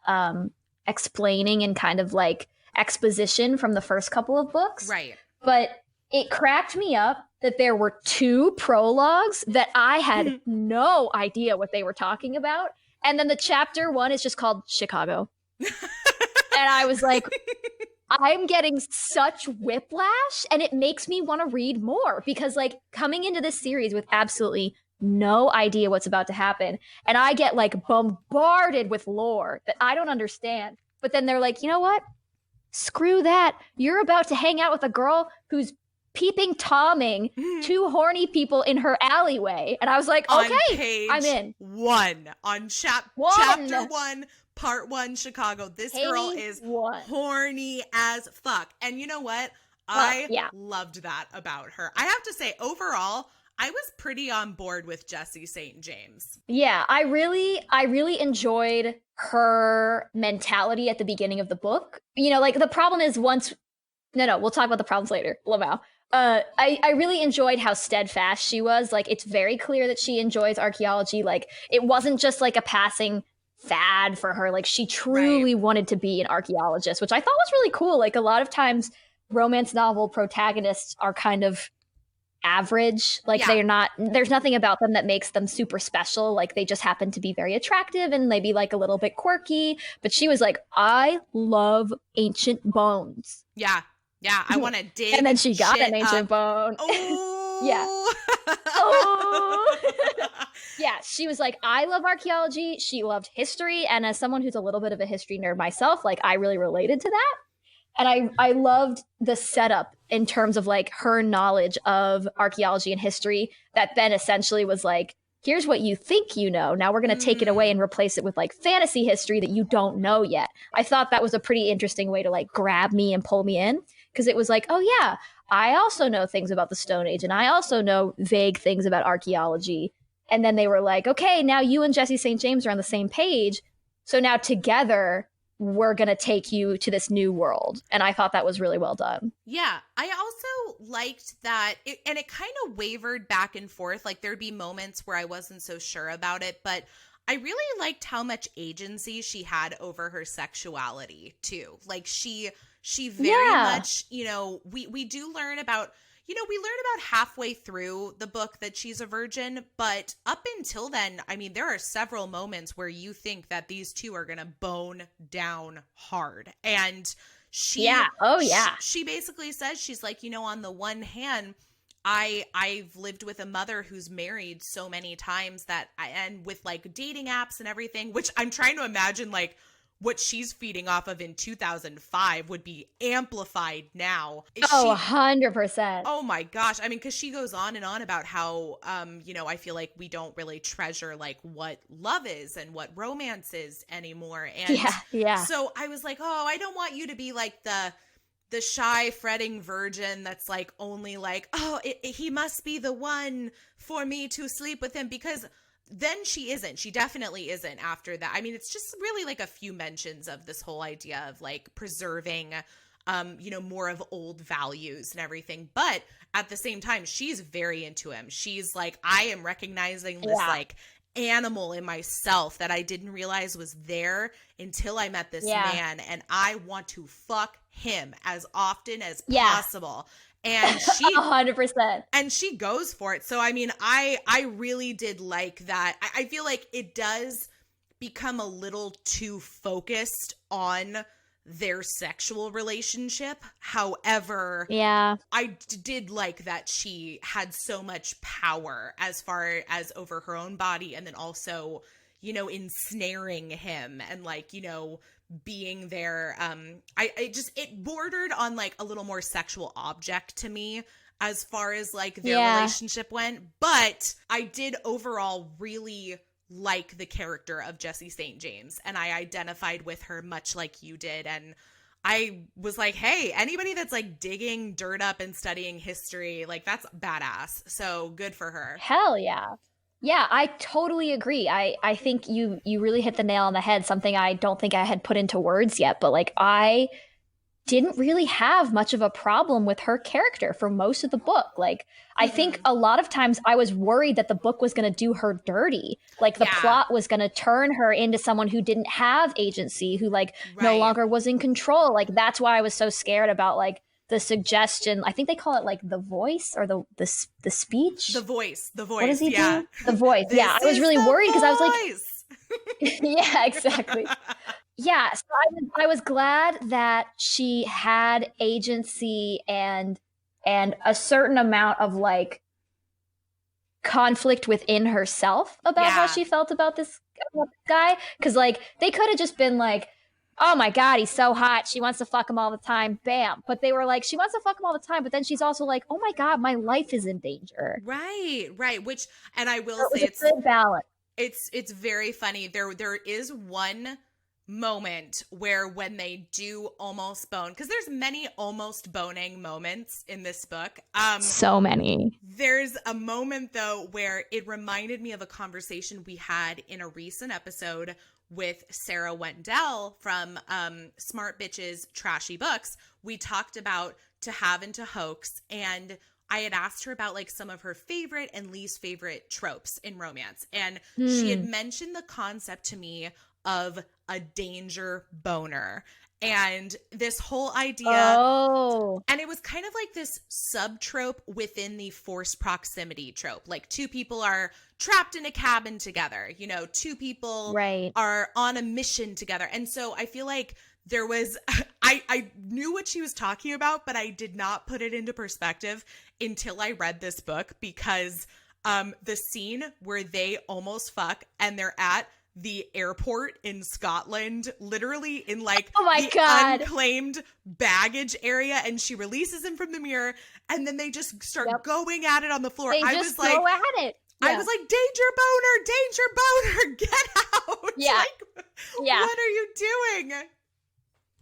Speaker 2: explaining and kind of like exposition from the first couple of books.
Speaker 1: Right.
Speaker 2: But it cracked me up that there were 2 prologues that I had no idea what they were talking about. And then the chapter 1 is just called Chicago. And I was like, I'm getting such whiplash, and it makes me want to read more because like coming into this series with absolutely no idea what's about to happen. And I get like bombarded with lore that I don't understand. But then they're like, you know what? Screw that. You're about to hang out with a girl who's peeping Tomming 2 horny people in her alleyway. And I was like, okay, I'm in.
Speaker 1: Chapter 1, part 1, Chicago. This girl is horny as fuck. And you know what? I loved that about her. I have to say, overall, I was pretty on board with Jessi St. James.
Speaker 2: Yeah, I really enjoyed her mentality at the beginning of the book. You know, like the problem is we'll talk about the problems later, Lamau. I really enjoyed how steadfast she was. Like, it's very clear that she enjoys archaeology. Like, it wasn't just like a passing fad for her. Like, she truly wanted to be an archaeologist, which I thought was really cool. Like, a lot of times romance novel protagonists are kind of average. Like, there's nothing about them that makes them super special. Like, they just happen to be very attractive and maybe like a little bit quirky. But she was like, I love ancient bones.
Speaker 1: Yeah, I want to dig.
Speaker 2: And then she got an ancient bone.
Speaker 1: Oh.
Speaker 2: Yeah. Oh. Yeah, she was like, I love archaeology. She loved history. And as someone who's a little bit of a history nerd myself, like, I really related to that. And I loved the setup in terms of like her knowledge of archaeology and history that then essentially was like, here's what you think you know. Now we're going to take it away and replace it with like fantasy history that you don't know yet. I thought that was a pretty interesting way to like grab me and pull me in, because it was like, oh yeah, I also know things about the Stone Age and I also know vague things about archaeology. And then they were like, okay, now you and Jessi St. James are on the same page. So now together we're going to take you to this new world. And I thought that was really well done.
Speaker 1: Yeah. I also liked that and it kind of wavered back and forth. Like there'd be moments where I wasn't so sure about it, but I really liked how much agency she had over her sexuality too. Like she very much, you know, we do learn about, you know, we learn about halfway through the book that she's a virgin, but up until then, I mean, there are several moments where you think that these two are going to bone down hard. And she basically says, she's like, you know, on the one hand, I've lived with a mother who's married so many times and with like dating apps and everything, which I'm trying to imagine like what she's feeding off of in 2005 would be amplified now.
Speaker 2: 100%.
Speaker 1: Oh my gosh. I mean, because she goes on and on about how, you know, I feel like we don't really treasure like what love is and what romance is anymore. And so I was like, oh, I don't want you to be like the shy, fretting virgin that's like only like, oh, he must be the one for me to sleep with him, because then she isn't. She definitely isn't after that. I mean, it's just really like a few mentions of this whole idea of like preserving, you know, more of old values and everything. But at the same time, she's very into him. She's like, I am recognizing this like animal in myself that I didn't realize was there until I met this man. And I want to fuck him as often as possible. And she
Speaker 2: 100%.
Speaker 1: And she goes for it. So I mean, I really did like that. I feel like it does become a little too focused on their sexual relationship. However, I did like that she had so much power as far as over her own body, and then also, you know, ensnaring him and like, you know, being there. It bordered on like a little more sexual object to me as far as like their relationship went. But I did overall really like the character of Jessi St. James, and I identified with her much like you did. And I was like, hey, anybody that's like digging dirt up and studying history, like that's badass. So good for her.
Speaker 2: Hell yeah. Yeah, I totally agree. I think you really hit the nail on the head, something I don't think I had put into words yet, but like I didn't really have much of a problem with her character for most of the book. Like I think a lot of times I was worried that the book was going to do her dirty. Like the plot was going to turn her into someone who didn't have agency, who like no longer was in control. Like that's why I was so scared about like the suggestion. I think they call it like the voice or the speech.
Speaker 1: The voice.
Speaker 2: What does he do? The voice. I was really worried because I was like, yeah, exactly. Yeah, so I was glad that she had agency and a certain amount of like conflict within herself about how she felt about this guy. Because like they could have just been like, oh my God, he's so hot, she wants to fuck him all the time, bam. But they were like, she wants to fuck him all the time, but then she's also like, oh my God, my life is in danger.
Speaker 1: Right. Which, and I will say
Speaker 2: it's a good balance.
Speaker 1: It's very funny. There is one moment where when they do almost bone, because there's many almost boning moments in this book.
Speaker 2: So many.
Speaker 1: There's a moment though where it reminded me of a conversation we had in a recent episode with Sarah Wendell from Smart Bitches Trashy Books. We talked about To Have and To Hoax, and I had asked her about like some of her favorite and least favorite tropes in romance. And she had mentioned the concept to me of a danger boner. And this whole idea, and it was kind of like this sub-trope within the forced proximity trope. Like two people are trapped in a cabin together, you know, two people are on a mission together. And so I feel like there was, I knew what she was talking about, but I did not put it into perspective until I read this book, because the scene where they almost fuck and they're at the airport in Scotland, literally in like unclaimed baggage area, and she releases him from the mirror, and then they just start going at it on the floor.
Speaker 2: I was like,
Speaker 1: I was like, danger boner, get out.
Speaker 2: Yeah.
Speaker 1: Like, what are you doing?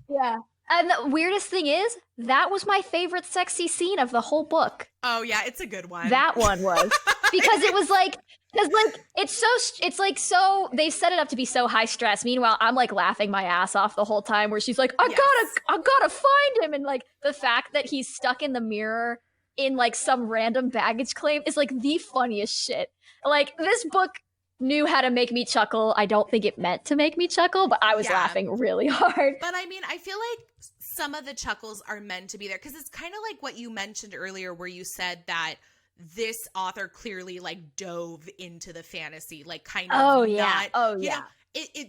Speaker 2: Yeah. And the weirdest thing is, that was my favorite sexy scene of the whole book.
Speaker 1: Oh yeah, it's a good one.
Speaker 2: That one was. Because it was like, because like, it's like so, they set it up to be so high stress. Meanwhile, I'm like laughing my ass off the whole time where she's like, I gotta find him. And like the fact that he's stuck in the mirror in like some random baggage claim is like the funniest shit. Like this book knew how to make me chuckle. I don't think it meant to make me chuckle, but I was laughing really hard.
Speaker 1: But I mean, I feel like some of the chuckles are meant to be there because it's kind of like what you mentioned earlier where you said that this author clearly like dove into the fantasy, like kind of you know,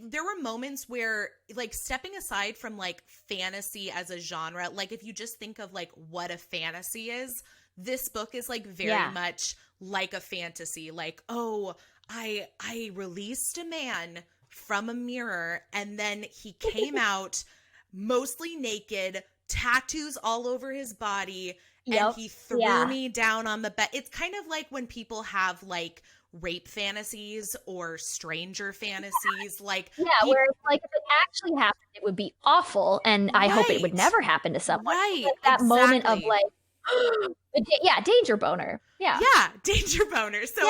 Speaker 1: there were moments where like stepping aside from like fantasy as a genre, like if you just think of like what a fantasy is, this book is like very much like a fantasy. Like, oh, I released a man from a mirror and then he came out mostly naked, tattoos all over his body, and he threw me down on the bed. It's kind of like when people have like rape fantasies or stranger fantasies. Like
Speaker 2: where it's like if it actually happened, it would be awful, and I hope it would never happen to someone.
Speaker 1: Right,
Speaker 2: like that moment of like, danger boner. Yeah,
Speaker 1: danger boner. So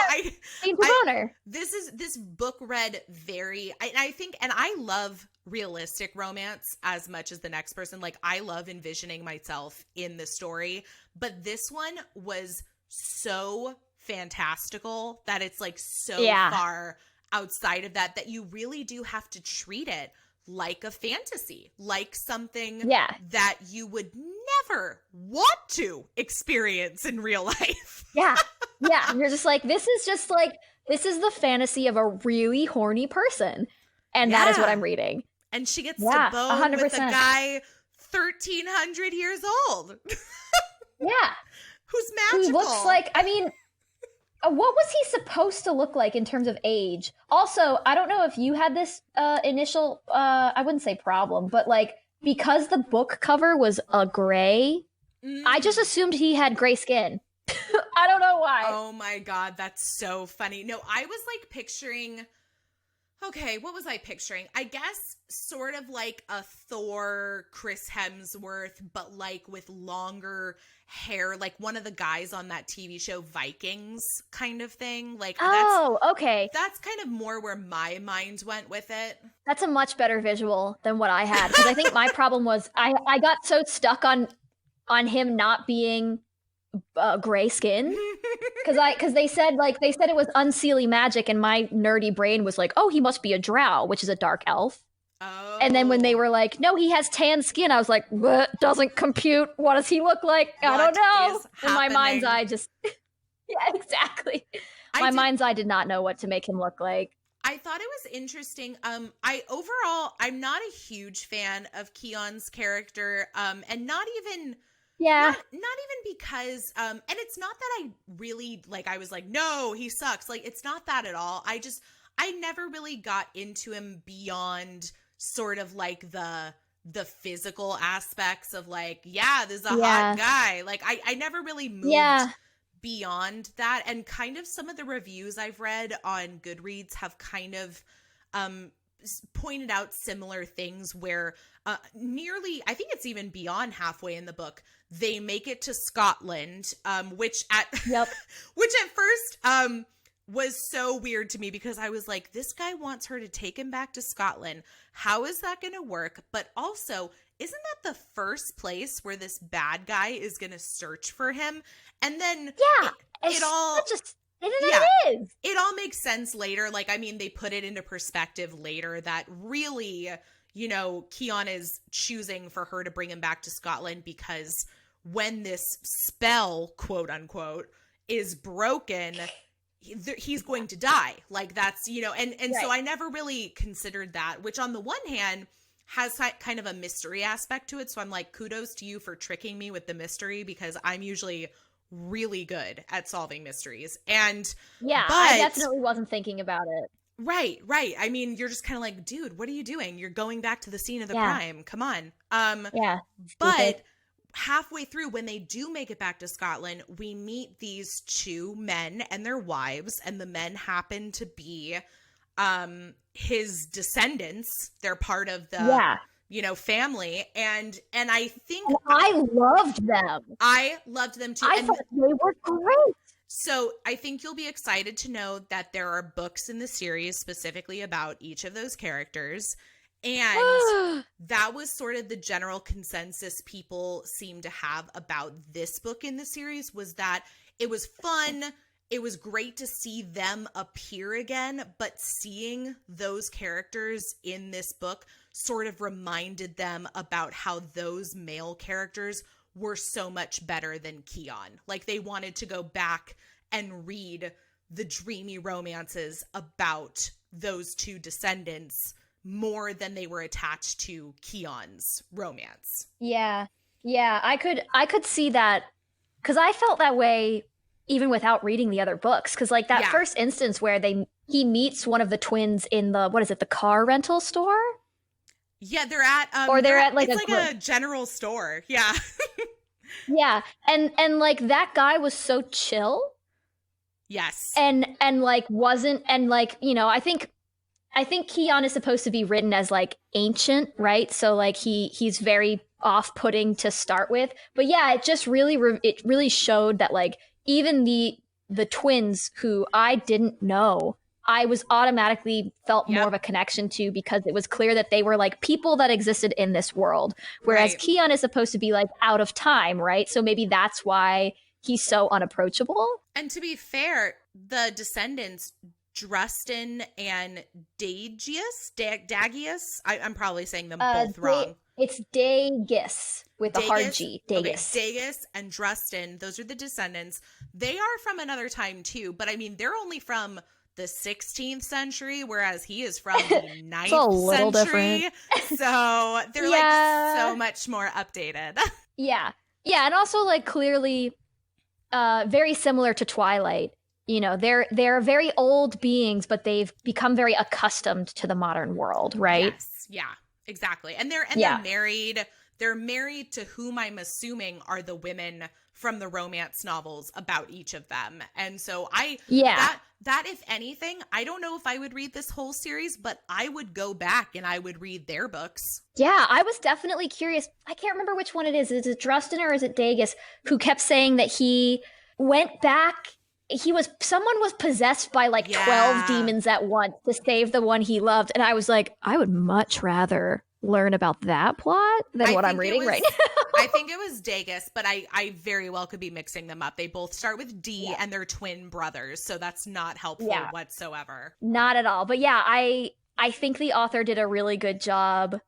Speaker 2: boner.
Speaker 1: This book read very. I think, and I love realistic romance as much as the next person. Like I love envisioning myself in the story, but this one was so fantastical that it's like so far outside of that you really do have to treat it like a fantasy, like something that you would never want to experience in real life.
Speaker 2: You're just like, this is the fantasy of a really horny person, and that is what I'm reading.
Speaker 1: And she gets to bone 100%. With a guy 1,300 years old. Who's magical.
Speaker 2: Who looks like, I mean, what was he supposed to look like in terms of age? Also, I don't know if you had this initial, I wouldn't say problem, but like, because the book cover was a gray, I just assumed he had gray skin. I don't know why.
Speaker 1: Oh my God, that's so funny. No, I was like picturing... Okay, what was I picturing? I guess sort of like a Thor, Chris Hemsworth, but like with longer hair, like one of the guys on that TV show Vikings kind of thing. Like,
Speaker 2: okay.
Speaker 1: That's kind of more where my mind went with it.
Speaker 2: That's a much better visual than what I had, because I think my problem was I got so stuck on him not being gray skin, because they said it was Unseelie magic, and my nerdy brain was like, oh, he must be a drow, which is a dark elf. And then when they were like, no, he has tan skin, I was like, doesn't compute. What does he look like? I don't know. And my mind's eye just exactly. My mind's eye did not know what to make him look like.
Speaker 1: I thought it was interesting. I'm not a huge fan of Cian's character, and not even because, and it's not that I really, like, I was like, no, he sucks. Like, it's not that at all. I never really got into him beyond sort of like the physical aspects of like, this is a hot guy. Like, I never really moved beyond that. And kind of some of the reviews I've read on Goodreads have kind of, pointed out similar things where nearly, I think it's even beyond halfway in the book, they make it to Scotland, which at first was so weird to me, because I was like, this guy wants her to take him back to Scotland. How is that going to work? But also, isn't that the first place where this bad guy is going to search for him? And then it all makes sense later. Like, I mean, they put it into perspective later that really, you know, Cian is choosing for her to bring him back to Scotland because when this spell, quote unquote, is broken, he's going to die. Like, that's, you know, and so I never really considered that, which on the one hand has kind of a mystery aspect to it. So I'm like, kudos to you for tricking me with the mystery, because I'm usually really good at solving mysteries. And
Speaker 2: I definitely wasn't thinking about it.
Speaker 1: Right. I mean, you're just kind of like, dude, what are you doing? You're going back to the scene of the crime. Come on. But halfway through, when they do make it back to Scotland, we meet these two men and their wives, and the men happen to be his descendants. They're part of the family. And I think
Speaker 2: I loved them.
Speaker 1: I loved them too.
Speaker 2: I thought they were great.
Speaker 1: So I think you'll be excited to know that there are books in the series specifically about each of those characters. And that was sort of the general consensus people seem to have about this book in the series, was that it was fun. It was great to see them appear again, but seeing those characters in this book sort of reminded them about how those male characters were so much better than Cian. Like, they wanted to go back and read the dreamy romances about those two descendants more than they were attached to Cian's romance.
Speaker 2: Yeah. I could see that, because I felt that way even without reading the other books. Because like that first instance where he meets one of the twins in the, what is it, the car rental store?
Speaker 1: Yeah, they're at
Speaker 2: or they're at like
Speaker 1: it's like a general store. Yeah.
Speaker 2: Yeah. And like that guy was so chill.
Speaker 1: Yes.
Speaker 2: And like wasn't, and like, I think Cian is supposed to be written as like ancient, right? So like he's very off-putting to start with. But yeah, it just really showed that like even the twins who I didn't know, I was automatically felt more of a connection to, because it was clear that they were like people that existed in this world. Whereas Cian is supposed to be like out of time, right? So maybe that's why he's so unapproachable.
Speaker 1: And to be fair, the descendants, Drustin and Dagius, I'm probably saying them both wrong.
Speaker 2: It's Dagius with a hard G. Dagius.
Speaker 1: Okay, Dagius and Drustin, those are the descendants. They are from another time too, but I mean, they're only from the 16th century, whereas he is from the 9th century. Different. So they're like so much more updated.
Speaker 2: Yeah, and also like clearly very similar to Twilight. They're very old beings, but they've become very accustomed to the modern world, right?
Speaker 1: Yes, yeah, exactly. And they're married. They're married to whom I'm assuming are the women from the romance novels about each of them. And so that if anything, I don't know if I would read this whole series, but I would go back and I would read their books.
Speaker 2: Yeah, I was definitely curious. I can't remember which one it is. Is it Drustin or is it Dagius who kept saying that he went back? Someone was possessed by like 12 demons at once to save the one he loved. And I was like, I would much rather learn about that plot than what I'm reading right now.
Speaker 1: I think it was Dagius, but I very well could be mixing them up. They both start with D and they're twin brothers. So that's not helpful whatsoever.
Speaker 2: Not at all. But yeah, I think the author did a really good job.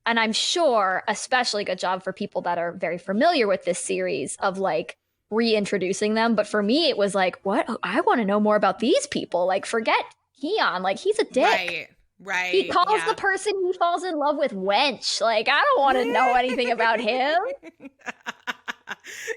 Speaker 2: And I'm sure especially good job for people that are very familiar with this series of like reintroducing them. But for me, it was like, what? I want to know more about these people. Like, forget Cian. Like, he's a dick.
Speaker 1: Right.
Speaker 2: He calls the person he falls in love with wench. Like, I don't want to know anything about him.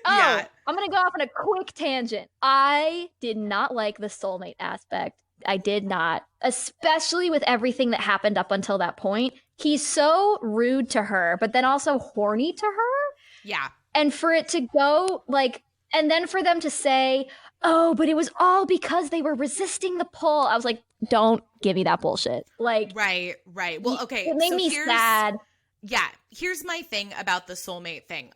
Speaker 2: I'm going to go off on a quick tangent. I did not like the soulmate aspect. I did not. Especially with everything that happened up until that point. He's so rude to her, but then also horny to her.
Speaker 1: Yeah.
Speaker 2: And for it to go, like, and then for them to say, oh, but it was all because they were resisting the pull. I was like, don't give me that bullshit. Like,
Speaker 1: right. Well, okay.
Speaker 2: It made me sad.
Speaker 1: Yeah. Here's my thing about the soulmate thing.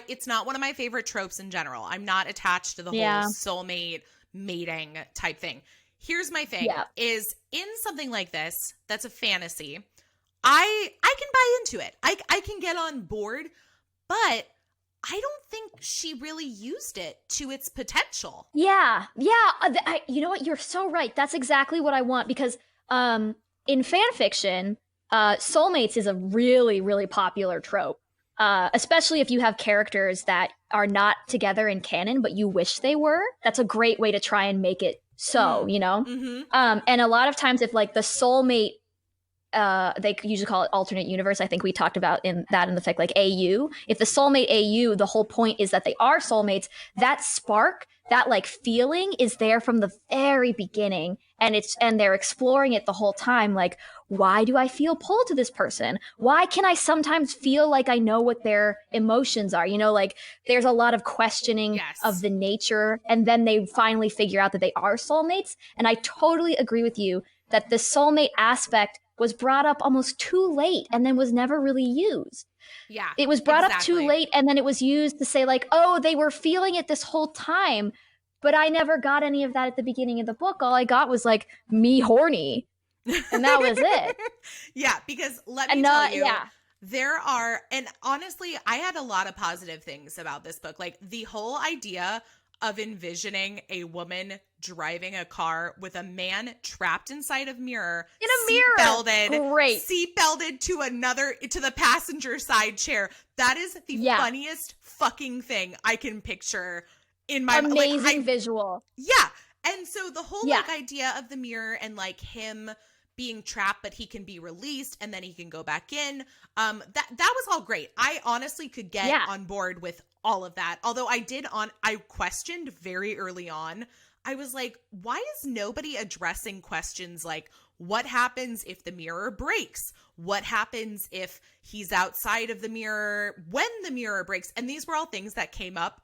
Speaker 1: It's not one of my favorite tropes in general. I'm not attached to the whole soulmate mating type thing. Here's my thing is in something like this, that's a fantasy. I can buy into it. I can get on board, but I don't think she really used it to its potential.
Speaker 2: Yeah. You know what? You're so right. That's exactly what I want, because in fan fiction, soulmates is a really, really popular trope, especially if you have characters that are not together in canon, but you wish they were. That's a great way to try and make it so,
Speaker 1: Mm-hmm.
Speaker 2: And a lot of times if like the soulmate, they usually call it alternate universe. I think we talked about in the fact like AU. If the soulmate AU, the whole point is that they are soulmates. That spark, that like feeling is there from the very beginning, and they're exploring it the whole time. Like, why do I feel pulled to this person? Why can I sometimes feel like I know what their emotions are? Like there's a lot of questioning of the nature, and then they finally figure out that they are soulmates. And I totally agree with you that the soulmate aspect was brought up almost too late and then was never really used.
Speaker 1: Yeah,
Speaker 2: it was brought up too late, and then it was used to say like, oh, they were feeling it this whole time, but I never got any of that at the beginning of the book. All I got was like me horny, and that was it.
Speaker 1: Yeah, because let me tell you, there are, and honestly, I had a lot of positive things about this book. Like the whole idea of envisioning a woman driving a car with a man trapped inside of mirror, seatbelted to the passenger side chair. That is the funniest fucking thing I can picture in my
Speaker 2: amazing visual.
Speaker 1: Yeah. And so the whole like idea of the mirror and like him being trapped, but he can be released and then he can go back in. That was all great. I honestly could get on board with all of that. Although I questioned very early on. I was like, why is nobody addressing questions like what happens if the mirror breaks? What happens if he's outside of the mirror when the mirror breaks? And these were all things that came up.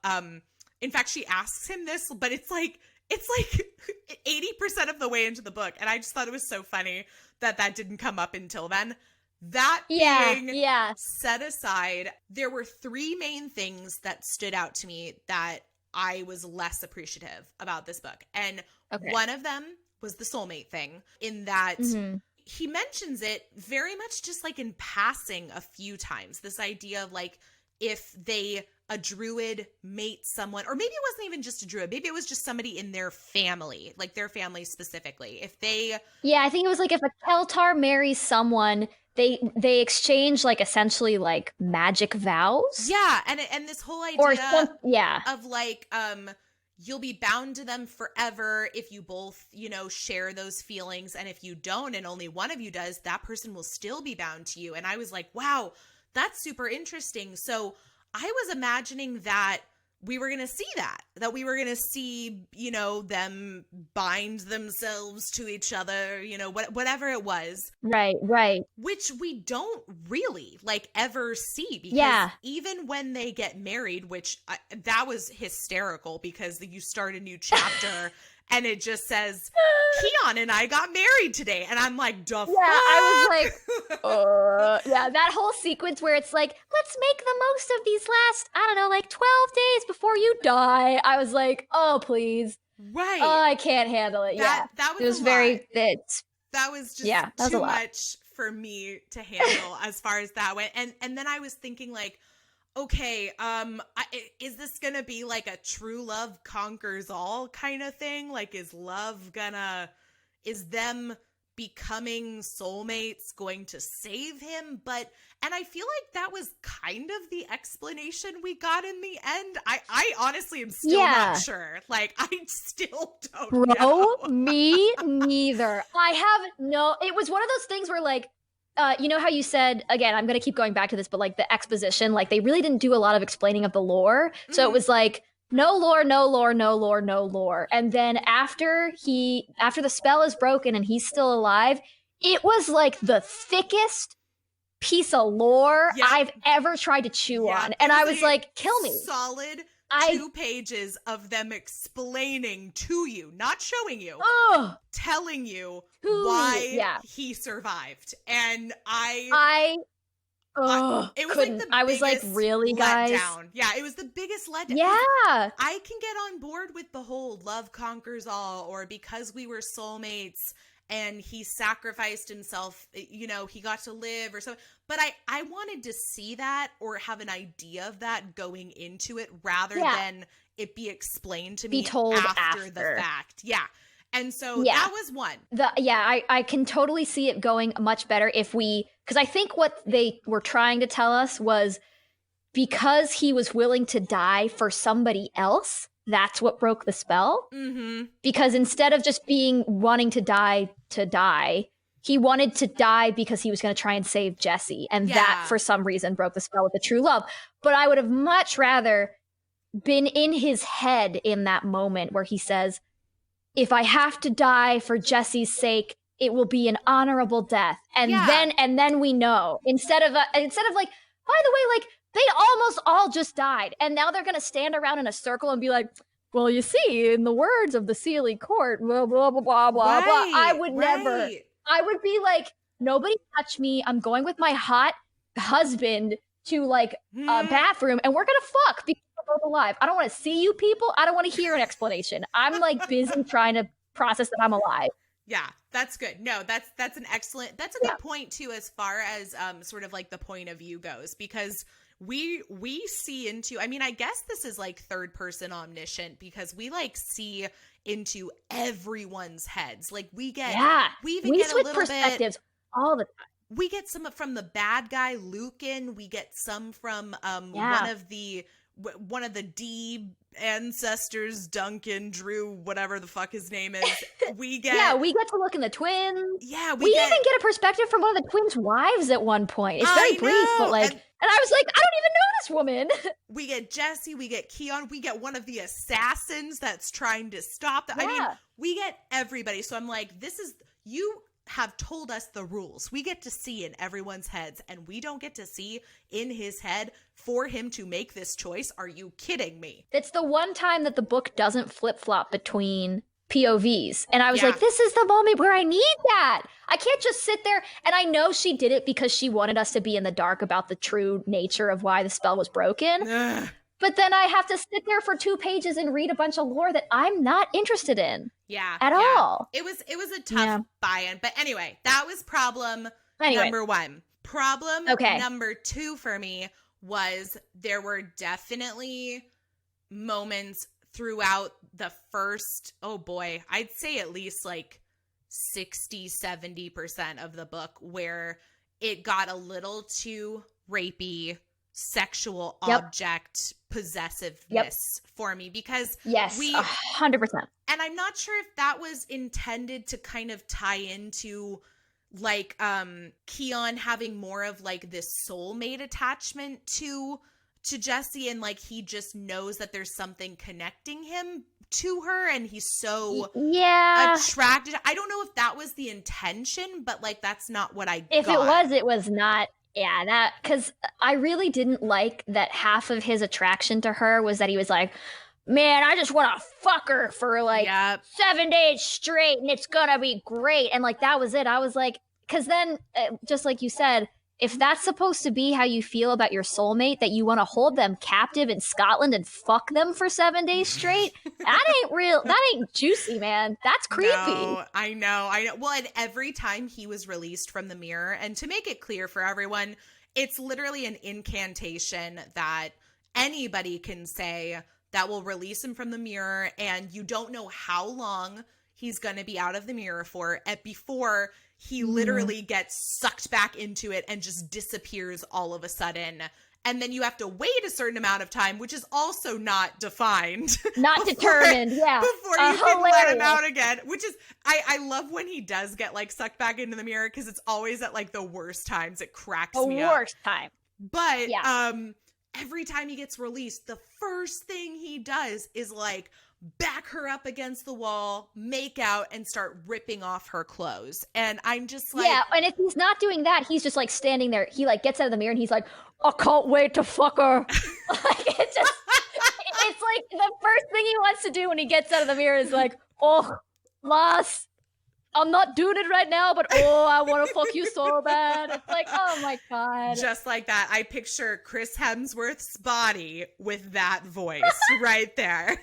Speaker 1: In fact, she asks him this, but it's like 80% of the way into the book. And I just thought it was so funny that didn't come up until then. That being set aside, there were three main things that stood out to me that I was less appreciative about this book. And one of them was the soulmate thing, in that he mentions it very much just like in passing a few times. This idea of like, if a druid mates someone, or maybe it wasn't even just a druid, maybe it was just somebody in their family, like their family specifically. If they...
Speaker 2: Yeah, I think it was like if a Keltar marries someone, they exchange like essentially like magic vows.
Speaker 1: Yeah, and this whole idea of like you'll be bound to them forever if you both, share those feelings, and if you don't and only one of you does, that person will still be bound to you. And I was like, wow, that's super interesting. So I was imagining that we were going to see that we were going to see, them bind themselves to each other, whatever it was.
Speaker 2: Right.
Speaker 1: Which we don't really ever see, because even when they get married, which that was hysterical, because you start a new chapter and it just says, Cian and I got married today. And I'm like, duh. Yeah,
Speaker 2: I was like, that whole sequence where it's like, let's make the most of these last, 12 days before you die. I was like, oh, please.
Speaker 1: Right.
Speaker 2: Oh, I can't handle it. That was very fit.
Speaker 1: That was just too much for me to handle as far as that went. And then I was thinking like, okay, is this gonna be like a true love conquers all kind of thing? Like, is them becoming soulmates going to save him? And I feel like that was kind of the explanation we got in the end. I honestly am still not sure. Like, I still don't know.
Speaker 2: Me neither. It was one of those things where like, you know how you said, again, I'm going to keep going back to this, but like the exposition, like they really didn't do a lot of explaining of the lore. So it was like, no lore, no lore, no lore, no lore. And then after the spell is broken and he's still alive, it was like the thickest piece of lore I've ever tried to chew on. And I was like, kill me.
Speaker 1: Solid 2 pages of them explaining to you, not showing you, telling you why he survived. And it was
Speaker 2: couldn't. I was like, really, guys?
Speaker 1: Letdown. Yeah, it was the biggest letdown.
Speaker 2: Yeah.
Speaker 1: I can get on board with the whole love conquers all, or because we were soulmates and he sacrificed himself, he got to live or something. But I wanted to see that or have an idea of that going into it, rather than it be explained to me after the fact. Yeah. And so that was one.
Speaker 2: I can totally see it going much better because I think what they were trying to tell us was, because he was willing to die for somebody else, that's what broke the spell.
Speaker 1: Mm-hmm.
Speaker 2: Because instead of just wanting to die, he wanted to die because he was going to try and save Jessi. And that, for some reason, broke the spell with the true love. But I would have much rather been in his head in that moment where he says, if I have to die for Jessi's sake, it will be an honorable death. And then we know. Instead of like, by the way, like, they almost all just died. And now they're going to stand around in a circle and be like, well, you see, in the words of the Unseelie court, blah, blah, blah, blah, blah, blah. I would never. I would be like, nobody touch me. I'm going with my hot husband to like a bathroom and we're going to fuck because we're both alive. I don't want to see you people. I don't want to hear an explanation. I'm like busy trying to process that I'm alive.
Speaker 1: Yeah, that's good. No, that's a good point too, as far as sort of like the point of view goes, because we see into, I mean, I guess this is like third person omniscient, because we like see into everyone's heads. Like we get, we get a little perspectives
Speaker 2: all the time.
Speaker 1: We get some from the bad guy Lucan. We get some from one of the D ancestors, Duncan, Drew, whatever the fuck his name is. We get
Speaker 2: we get to look in the twins.
Speaker 1: Yeah,
Speaker 2: we even get a perspective from one of the twins' wives at one point. It's very brief, but like, and I was like, I don't even know this woman.
Speaker 1: We get Jessi, we get Cian, we get one of the assassins that's trying to stop that. I mean, we get everybody. So I'm like, you have told us the rules. We get to see in everyone's heads, and we don't get to see in his head for him to make this choice. Are you kidding me?
Speaker 2: It's the one time that the book doesn't flip-flop between POVs. And I was like, this is the moment where I need that. I can't just sit there. And I know she did it because she wanted us to be in the dark about the true nature of why the spell was broken.
Speaker 1: Ugh.
Speaker 2: But then I have to sit there for 2 pages and read a bunch of lore that I'm not interested in. At all.
Speaker 1: It was a tough buy-in. But anyway, that was problem number 1. Problem number 2 for me was there were definitely moments throughout the first, I'd say at least like 60-70% of the book where it got a little too rapey, sexual object possessiveness for me, because
Speaker 2: 100%.
Speaker 1: And I'm not sure if that was intended to kind of tie into like Cian having more of like this soulmate attachment to Jessi, and like he just knows that there's something connecting him to her and he's so attracted. I don't know if that was the intention, but like that's not what I got.
Speaker 2: If it was not. Yeah, that, because I really didn't like that half of his attraction to her was that he was like, man, I just want to fuck her for like 7 days straight and it's gonna be great. And like, that was it. I was like, because then, just like you said, if that's supposed to be how you feel about your soulmate, that you want to hold them captive in Scotland and fuck them for 7 days straight, that ain't real. That ain't juicy, man. That's creepy.
Speaker 1: No, I know. Well, and every time he was released from the mirror, and to make it clear for everyone, it's literally an incantation that anybody can say that will release him from the mirror, and you don't know how long he's going to be out of the mirror for before he literally gets sucked back into it and just disappears all of a sudden. And then you have to wait a certain amount of time, which is also not defined.
Speaker 2: Not determined,
Speaker 1: Before you can let him out again. Which is, I love when he does get like sucked back into the mirror, because it's always at like the worst times. It cracks me up.
Speaker 2: The worst time.
Speaker 1: But every time he gets released, the first thing he does is like back her up against the wall, make out, and start ripping off her clothes. And I'm just like...
Speaker 2: Yeah, and if he's not doing that, he's just like standing there. He like gets out of the mirror and he's like, I can't wait to fuck her. Like, it's just... It's like the first thing he wants to do when he gets out of the mirror is like, oh, lass, I'm not doing it right now, but I want to fuck you so bad. It's like, oh my God.
Speaker 1: Just like that. I picture Chris Hemsworth's body with that voice right there.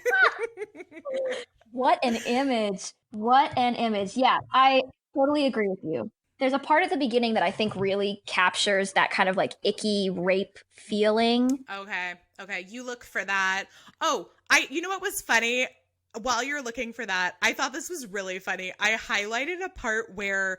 Speaker 2: What an image. What an image. Yeah, I totally agree with you. There's a part at the beginning that I think really captures that kind of like icky rape feeling.
Speaker 1: Okay. You look for that. Oh, you know what was funny? While you're looking for that, I thought this was really funny. I highlighted a part where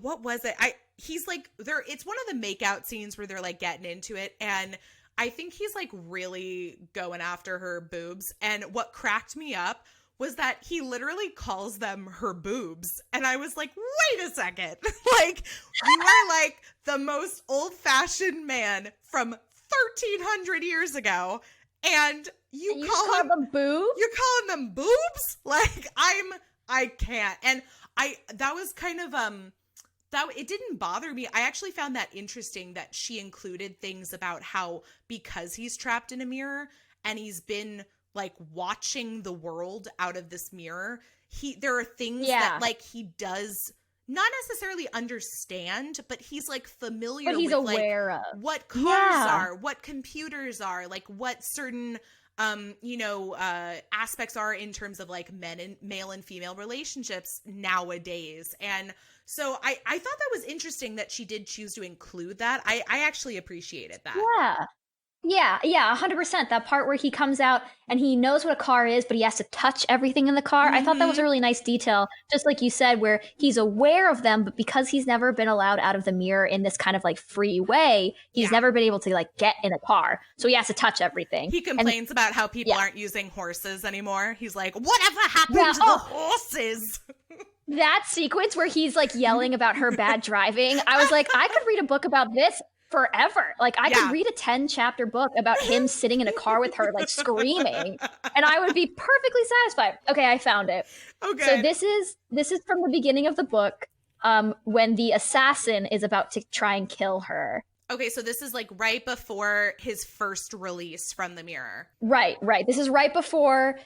Speaker 1: what was it? He's like, it's one of the makeout scenes where they're like getting into it. And I think he's like really going after her boobs. And what cracked me up was that he literally calls them her boobs. And I was like, wait a second. Like, you are like the most old-fashioned man from 1,300 years ago. And you call
Speaker 2: them boobs?
Speaker 1: You're calling them boobs? Like, I can't. And that was kind of, that it didn't bother me. I actually found that interesting that she included things about how, because he's trapped in a mirror and he's been like watching the world out of this mirror, there are things that like he does not necessarily understand, but he's like familiar
Speaker 2: but he's
Speaker 1: with
Speaker 2: aware
Speaker 1: like
Speaker 2: of
Speaker 1: what cars are, what computers are, like what certain aspects are in terms of like male and female relationships nowadays. And so I thought that was interesting that she did choose to include that. I actually appreciated that.
Speaker 2: Yeah, 100%. That part where he comes out and he knows what a car is, but he has to touch everything in the car. I thought that was a really nice detail, just like you said, where he's aware of them, but because he's never been allowed out of the mirror in this kind of like free way, he's never been able to like get in a car. So he has to touch everything.
Speaker 1: He complains about how people aren't using horses anymore. He's like, whatever happened to the horses?
Speaker 2: That sequence where he's like yelling about her bad driving, I was like, I could read a book about this forever. Like I could read a 10-chapter book about him sitting in a car with her like screaming, and I would be perfectly satisfied. Okay, I found it.
Speaker 1: Okay.
Speaker 2: So this is from the beginning of the book, when the assassin is about to try and kill her.
Speaker 1: Okay, so this is like right before his first release from the mirror.
Speaker 2: Right. This is right before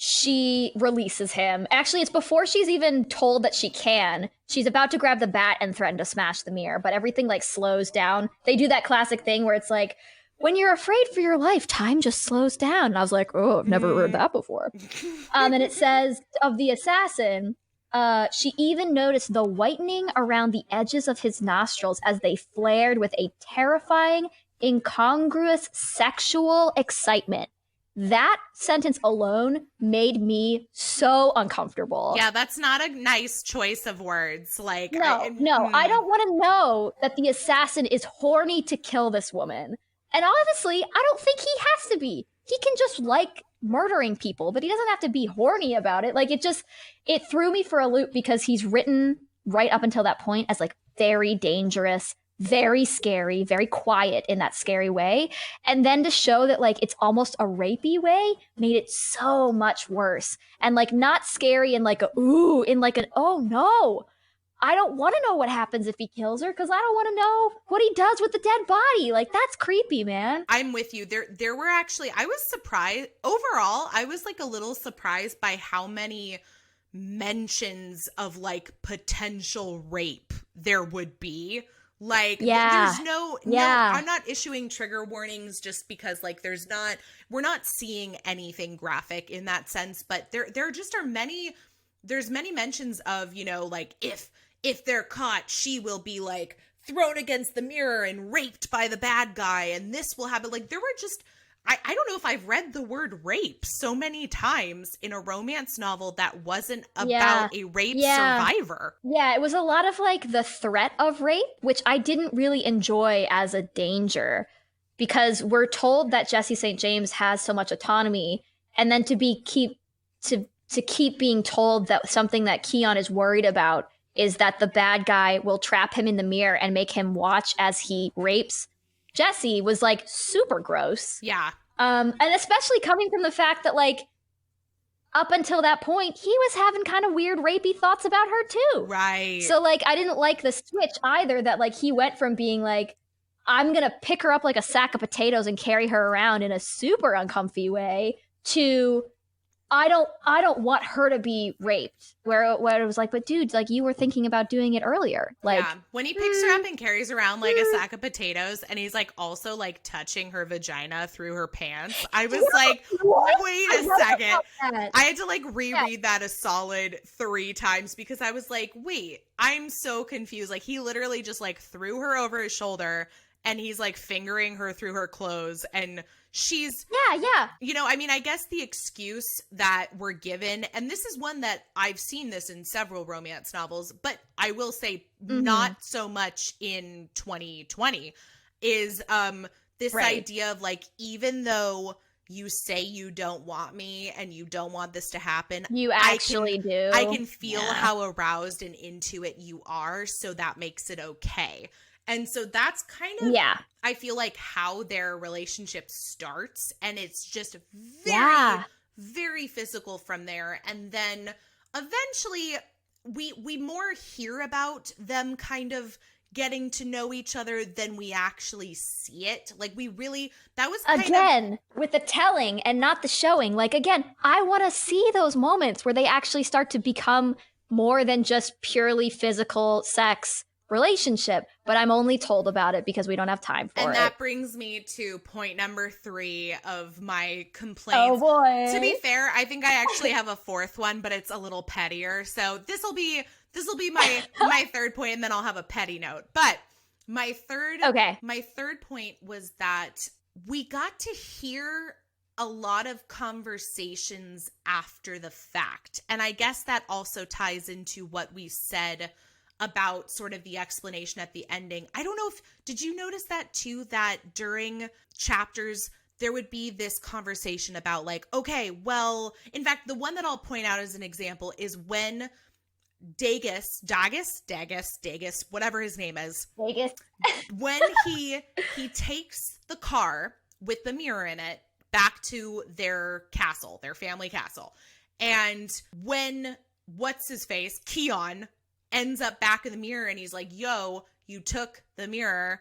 Speaker 2: she releases him. Actually, it's before she's even told that she can. She's about to grab the bat and threaten to smash the mirror, but everything like slows down. They do that classic thing where it's like, when you're afraid for your life, time just slows down. And I was like, oh, I've never heard that before. And it says of the assassin, she even noticed the whitening around the edges of his nostrils as they flared with a terrifying, incongruous sexual excitement. That sentence alone made me so uncomfortable.
Speaker 1: Yeah, that's not a nice choice of words. Like,
Speaker 2: no, I don't want to know that the assassin is horny to kill this woman. And honestly, I don't think he has to be. He can just like murdering people, but he doesn't have to be horny about it. Like, it threw me for a loop because he's written right up until that point as like very dangerous, very scary, very quiet in that scary way. And then to show that like it's almost a rapey way made it so much worse. And like not scary in like a ooh, in like an oh no. I don't want to know what happens if he kills her because I don't want to know what he does with the dead body. Like that's creepy, man.
Speaker 1: I'm with you. There were actually, I was surprised overall. I was like a little surprised by how many mentions of like potential rape there would be. Like, there's no, I'm not issuing trigger warnings just because like we're not seeing anything graphic in that sense, but there just are there's many mentions of, like if they're caught, she will be like thrown against the mirror and raped by the bad guy and this will happen. Like there were just, I don't know if I've read the word rape so many times in a romance novel that wasn't about a rape survivor.
Speaker 2: Yeah, it was a lot of like the threat of rape, which I didn't really enjoy as a danger because we're told that Jessi St. James has so much autonomy, and then to keep being told that something that Cian is worried about is that the bad guy will trap him in the mirror and make him watch as he rapes Jessi was like super gross.
Speaker 1: Yeah.
Speaker 2: And especially coming from the fact that like up until that point, he was having kind of weird rapey thoughts about her too.
Speaker 1: Right.
Speaker 2: So like I didn't like the switch either that like he went from being like, I'm going to pick her up like a sack of potatoes and carry her around in a super uncomfy way to I don't want her to be raped. Where it was like, but dude, like you were thinking about doing it earlier. Like
Speaker 1: when he picks her up and carries around like a sack of potatoes, and he's like also like touching her vagina through her pants. I was like, wait a second. I had to like reread that a solid 3 times because I was like, wait, I'm so confused. Like he literally just like threw her over his shoulder and he's like fingering her through her clothes and she's I mean, I guess the excuse that we're given, and this is one that I've seen this in several romance novels, but I will say not so much in 2020, is this idea of like, even though you say you don't want me and you don't want this to happen,
Speaker 2: you actually do.
Speaker 1: I can feel how aroused and into it you are, so that makes it okay. And so that's kind of, I feel like, how their relationship starts. And it's just very, very physical from there. And then eventually we more hear about them kind of getting to know each other than we actually see it. Like that was kind of,
Speaker 2: with the telling and not the showing. Like, again, I want to see those moments where they actually start to become more than just purely physical sex relationship, but I'm only told about it because we don't have time for it.
Speaker 1: And that brings me to point number 3 of my complaints.
Speaker 2: Oh boy.
Speaker 1: To be fair, I think I actually have a 4th one, but it's a little pettier. So this will be my 3rd point, and then I'll have a petty note. But my third point was that we got to hear a lot of conversations after the fact. And I guess that also ties into what we said about sort of the explanation at the ending. I don't know did you notice that too, that during chapters, there would be this conversation about like, okay, well, in fact, the one that I'll point out as an example is when Dagus, whatever his name is.
Speaker 2: Dagus.
Speaker 1: When he takes the car with the mirror in it back to their castle, their family castle. And when what's-his-face, Cian, ends up back in the mirror and he's like, yo, you took the mirror.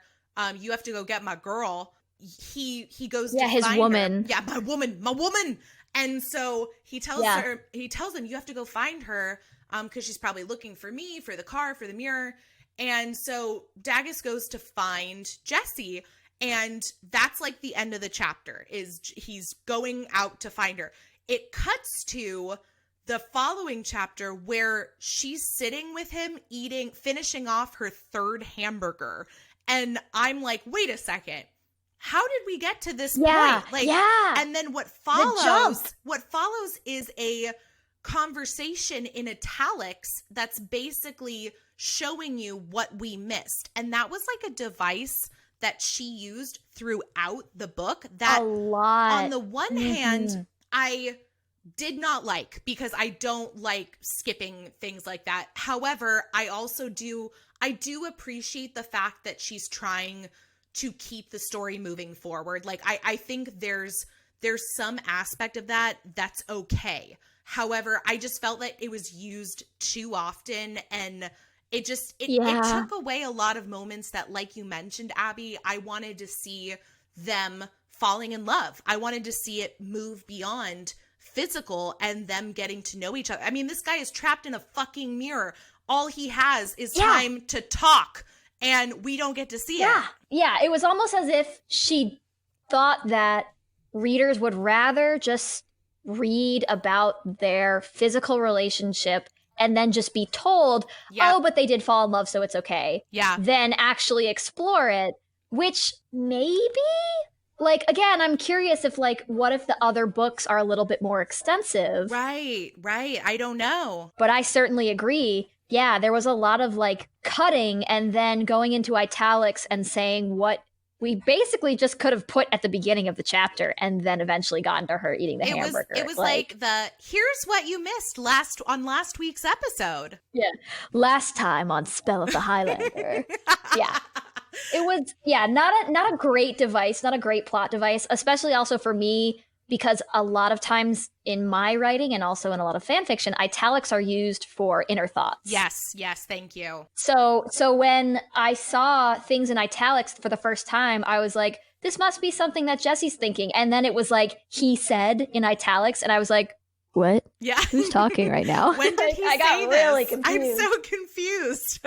Speaker 1: You have to go get my girl. He goes to
Speaker 2: his
Speaker 1: find
Speaker 2: woman.
Speaker 1: her. Yeah, my woman. And so he tells him, you have to go find her because she's probably looking for me, for the car, for the mirror. And so Dagus goes to find Jessi, and that's like the end of the chapter, is he's going out to find her. It cuts to the following chapter where she's sitting with him finishing off her 3rd hamburger. And I'm like, wait a second. How did we get to this point? Like, and then what follows is a conversation in italics that's basically showing you what we missed. And that was like a device that she used throughout the book that
Speaker 2: a lot.
Speaker 1: On the one hand, I did not like, because I don't like skipping things like that. However, I do appreciate the fact that she's trying to keep the story moving forward. Like, I think there's some aspect of that that's okay. However, I just felt that it was used too often, and it took away a lot of moments that, like you mentioned, Abby, I wanted to see them falling in love. I wanted to see it move beyond physical and them getting to know each other. I mean, this guy is trapped in a fucking mirror. All he has is time to talk, and we don't get to see it.
Speaker 2: Yeah, it was almost as if she thought that readers would rather just read about their physical relationship and then just be told, oh, but they did fall in love, so it's okay.
Speaker 1: Yeah.
Speaker 2: Then actually explore it, which maybe, like, again, I'm curious if, like, what if the other books are a little bit more extensive?
Speaker 1: Right. I don't know.
Speaker 2: But I certainly agree. Yeah, there was a lot of, like, cutting and then going into italics and saying what we basically just could have put at the beginning of the chapter and then eventually gotten to her eating the hamburger.
Speaker 1: It was like here's what you missed on last week's episode.
Speaker 2: Yeah. Last time on Spell of the Highlander. Yeah. It was, not a great device, not a great plot device, especially also for me, because a lot of times in my writing and also in a lot of fan fiction, italics are used for inner thoughts.
Speaker 1: Yes, thank you.
Speaker 2: So when I saw things in italics for the first time, I was like, this must be something that Jessi's thinking. And then it was like, he said in italics, and I was like, what?
Speaker 1: Yeah.
Speaker 2: Who's talking right now?
Speaker 1: When did he
Speaker 2: I got really confused.
Speaker 1: I'm so confused.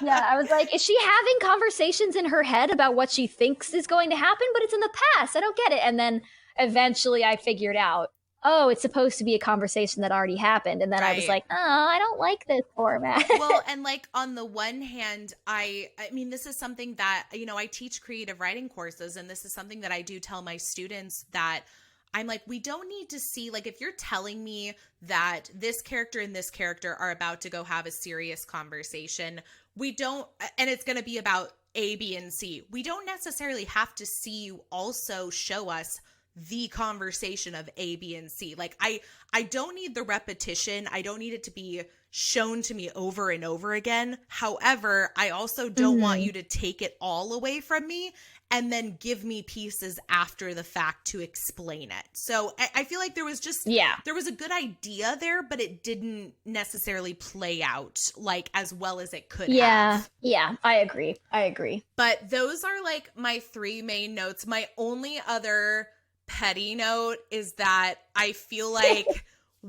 Speaker 2: Yeah, I was like, is she having conversations in her head about what she thinks is going to happen? But it's in the past. I don't get it. And then eventually I figured out, oh, it's supposed to be a conversation that already happened. And then I was like, oh, I don't like this format.
Speaker 1: Well, and like on the one hand, I mean, this is something that, I teach creative writing courses, and this is something that I do tell my students, that I'm like, we don't need to see, like, if you're telling me that this character and this character are about to go have a serious conversation, we don't, and it's going to be about A, B, and C. We don't necessarily have to see you also show us the conversation of A, B, and C. Like, I don't need the repetition. I don't need it to be shown to me over and over again. However, I also don't want you to take it all away from me and then give me pieces after the fact to explain it. So I feel like there was just, there was a good idea there, but it didn't necessarily play out like as well as it could have.
Speaker 2: Yeah, I agree.
Speaker 1: But those are like my 3 main notes. My only other petty note is that I feel like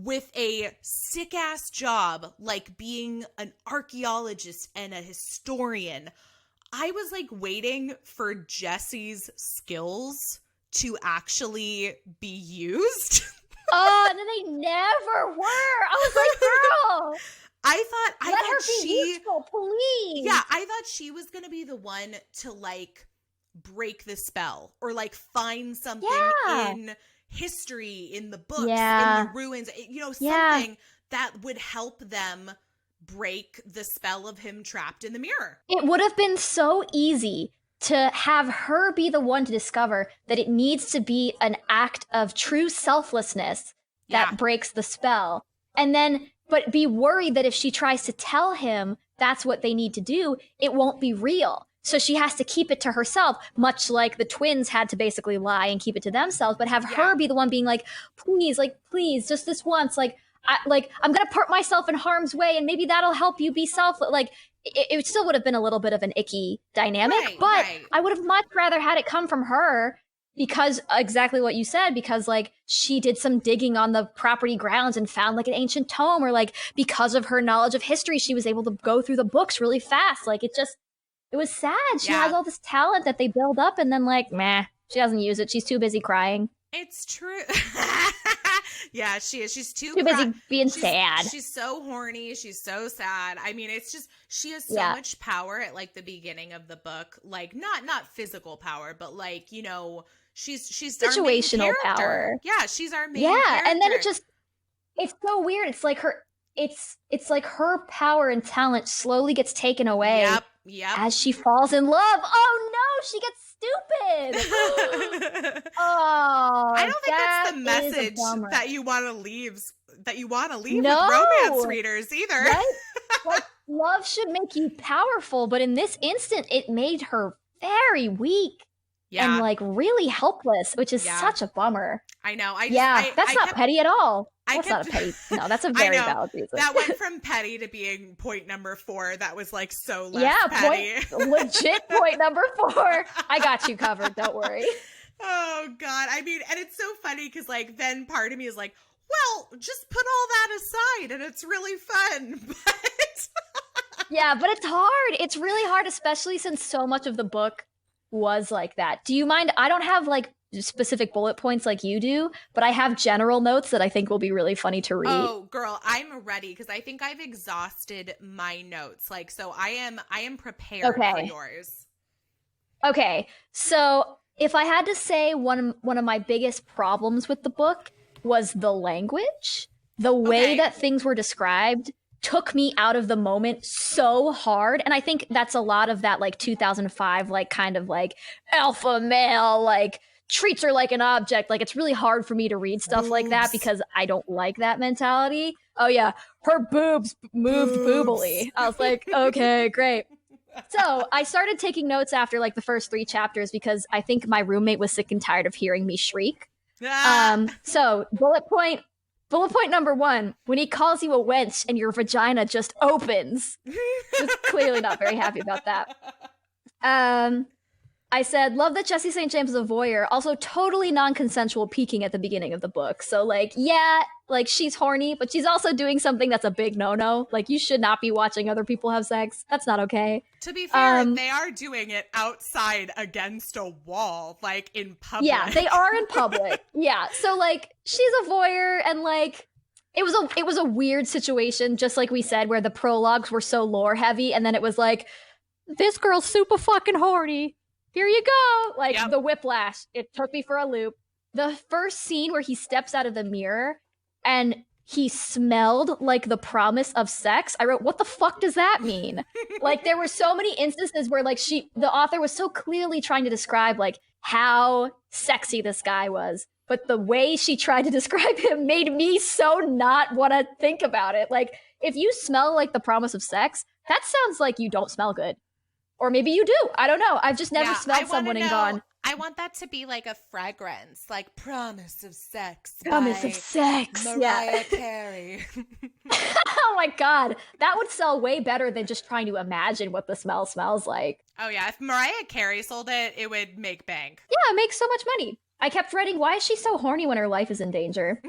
Speaker 1: with a sick-ass job like being an archaeologist and a historian, I was like waiting for Jessi's skills to actually be used.
Speaker 2: Oh, and then they never were. I was like, girl.
Speaker 1: I thought
Speaker 2: her be useful, please.
Speaker 1: Yeah, I thought she was going to be the one to like break the spell or like find something in history, in the books, in the ruins, you know, something that would help them break the spell of him trapped in the mirror.
Speaker 2: It would have been so easy to have her be the one to discover that it needs to be an act of true selflessness that breaks the spell. And then, but be worried that if she tries to tell him that's what they need to do, it won't be real. So she has to keep it to herself, much like the twins had to basically lie and keep it to themselves, but have her be the one being like, please, just this once, I'm going to put myself in harm's way and maybe that'll help you be selfless. Like, it still would have been a little bit of an icky dynamic, but I would have much rather had it come from her because exactly what you said, because like she did some digging on the property grounds and found like an ancient tome, or like because of her knowledge of history, she was able to go through the books really fast. Like it was sad. She has all this talent that they build up and then like, meh, she doesn't use it. She's too busy crying.
Speaker 1: It's true. Yeah, she is. She's too
Speaker 2: busy being sad.
Speaker 1: She's so horny. She's so sad. I mean, it's just, she has so much power at like the beginning of the book. Like not physical power, but like, you know, she's
Speaker 2: situational power.
Speaker 1: Yeah, she's our main character.
Speaker 2: And then it's so weird. It's like it's like her power and talent slowly gets taken away as she falls in love. Oh no, she gets stupid. Oh,
Speaker 1: I don't think that's the message that you want to leave with romance readers either.
Speaker 2: Right? Like, love should make you powerful, but in this instant, it made her very weak. And like really helpless, which is such a bummer.
Speaker 1: I know.
Speaker 2: That's not petty at all. That's not a petty. No, that's a very valid reason.
Speaker 1: That went from petty to being point number 4. That was like so less petty.
Speaker 2: Legit point number 4. I got you covered. Don't worry.
Speaker 1: Oh God. I mean, and it's so funny because like then part of me is like, well, just put all that aside and it's really fun. But
Speaker 2: yeah, but it's hard. It's really hard, especially since so much of the book was like that. Do you mind? I don't have like specific bullet points like you do, but I have general notes that I think will be really funny to read.
Speaker 1: Oh, girl, I'm ready because I think I've exhausted my notes. Like, so I am prepared for yours.
Speaker 2: Okay, so if I had to say one of my biggest problems with the book was the language, the way that things were described took me out of the moment so hard. And I think that's a lot of that like 2005 like kind of like alpha male like treats her like an object. Like it's really hard for me to read stuff like that because I don't like that mentality. Oh yeah, her boobs moved boobily. I was like, okay, great. So I started taking notes after like the first 3 chapters because I think my roommate was sick and tired of hearing me shriek. So bullet point number 1, when he calls you a wench and your vagina just opens. Just clearly not very happy about that. I said, love that Jessi St. James is a voyeur. Also totally non-consensual peeking at the beginning of the book. So like, yeah, like she's horny, but she's also doing something that's a big no-no. Like you should not be watching other people have sex. That's not okay.
Speaker 1: To be fair, they are doing it outside against a wall, like in public.
Speaker 2: Yeah, they are in public. Yeah. So like she's a voyeur and like it was a weird situation, just like we said, where the prologues were so lore heavy and then it was like, this girl's super fucking horny. Here you go. Like the whiplash. It took me for a loop. The first scene where he steps out of the mirror and he smelled like the promise of sex. I wrote, what the fuck does that mean? Like there were so many instances where like the author was so clearly trying to describe like how sexy this guy was. But the way she tried to describe him made me so not want to think about it. Like if you smell like the promise of sex, that sounds like you don't smell good. Or maybe you do. I don't know. I've just never smelled someone and gone.
Speaker 1: I want that to be like a fragrance, like Promise of Sex.
Speaker 2: Promise of Sex.
Speaker 1: Mariah Carey.
Speaker 2: Oh my God. That would sell way better than just trying to imagine what the smell smells like.
Speaker 1: Oh yeah. If Mariah Carey sold it, it would make bank.
Speaker 2: Yeah, it makes so much money. I kept writing, why is she so horny when her life is in danger?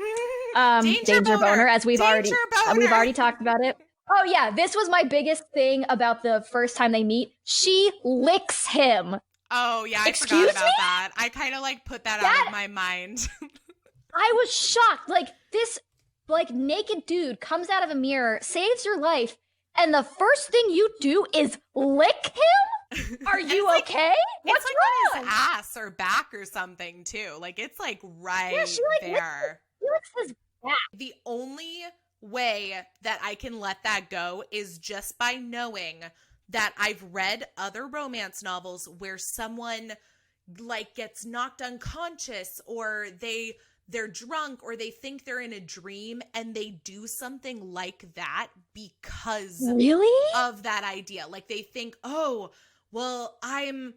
Speaker 2: Danger boner, as we've already talked about it. Oh yeah, this was my biggest thing about the first time they meet. She licks him.
Speaker 1: Oh yeah, I forgot about that. I kind of like put that out of my mind.
Speaker 2: I was shocked. Like this, like naked dude comes out of a mirror, saves your life, and the first thing you do is lick him? Are you okay? What's
Speaker 1: wrong? On his ass or back or something too. Like it's like right there.
Speaker 2: He licks his back.
Speaker 1: The only way that I can let that go is just by knowing that I've read other romance novels where someone like gets knocked unconscious or they're drunk or they think they're in a dream and they do something like that because of that idea. Like they think, oh, well, I'm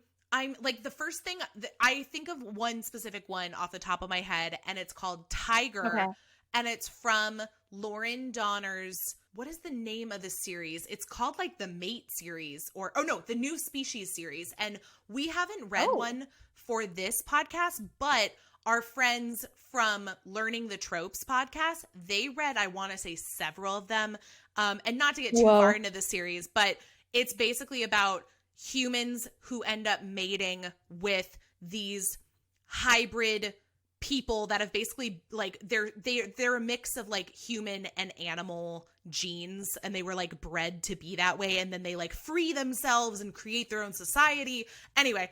Speaker 1: like the first thing I think of one specific one off the top of my head, and it's called Tiger. Okay. And it's from Lauren Donner's, what is the name of the series? It's called like the Mate series the New Species series. And we haven't read one for this podcast, but our friends from Learning the Tropes podcast, they read, I want to say several of them. And not to get too far into the series, but it's basically about humans who end up mating with these hybrid people that have basically like they're a mix of like human and animal genes, and they were like bred to be that way, and then they like free themselves and create their own society. Anyway,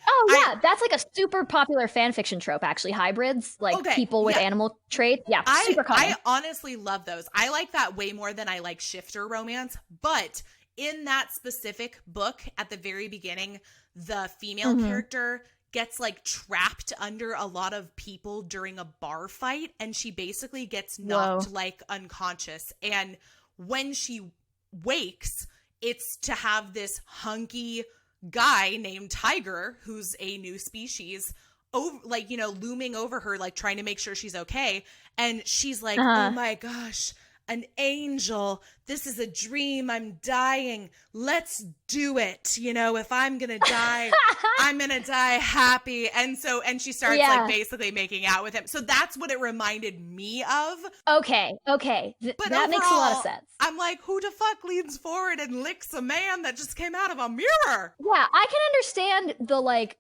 Speaker 2: that's like a super popular fan fiction trope, actually. Hybrids, like people with animal traits. Yeah, super common.
Speaker 1: I honestly love those. I like that way more than I like shifter romance. But in that specific book, at the very beginning, the female character gets like trapped under a lot of people during a bar fight, and she basically gets knocked like unconscious. And when she wakes, it's to have this hunky guy named Tiger, who's a new species, looming over her, like trying to make sure she's okay. And she's like, oh my gosh, an angel. This is a dream. I'm dying. Let's do it. If I'm going to die, I'm going to die happy. And she starts like basically making out with him. So that's what it reminded me of.
Speaker 2: Okay. But that makes a lot of sense.
Speaker 1: I'm like, who the fuck leans forward and licks a man that just came out of a mirror?
Speaker 2: Yeah, I can understand the like,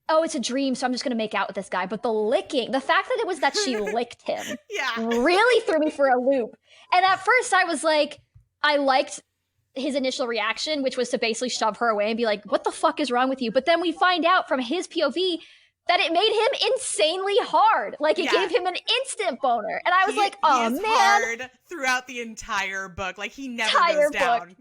Speaker 2: oh, it's a dream, so I'm just going to make out with this guy. But the licking, the fact that it was that she licked him really threw me for a loop. And at first I was like, I liked his initial reaction, which was to basically shove her away and be like, what the fuck is wrong with you? But then we find out from his POV that it made him insanely hard. Like it gave him an instant boner. And I was like, oh man.
Speaker 1: Hard throughout the entire book. Like he never goes down.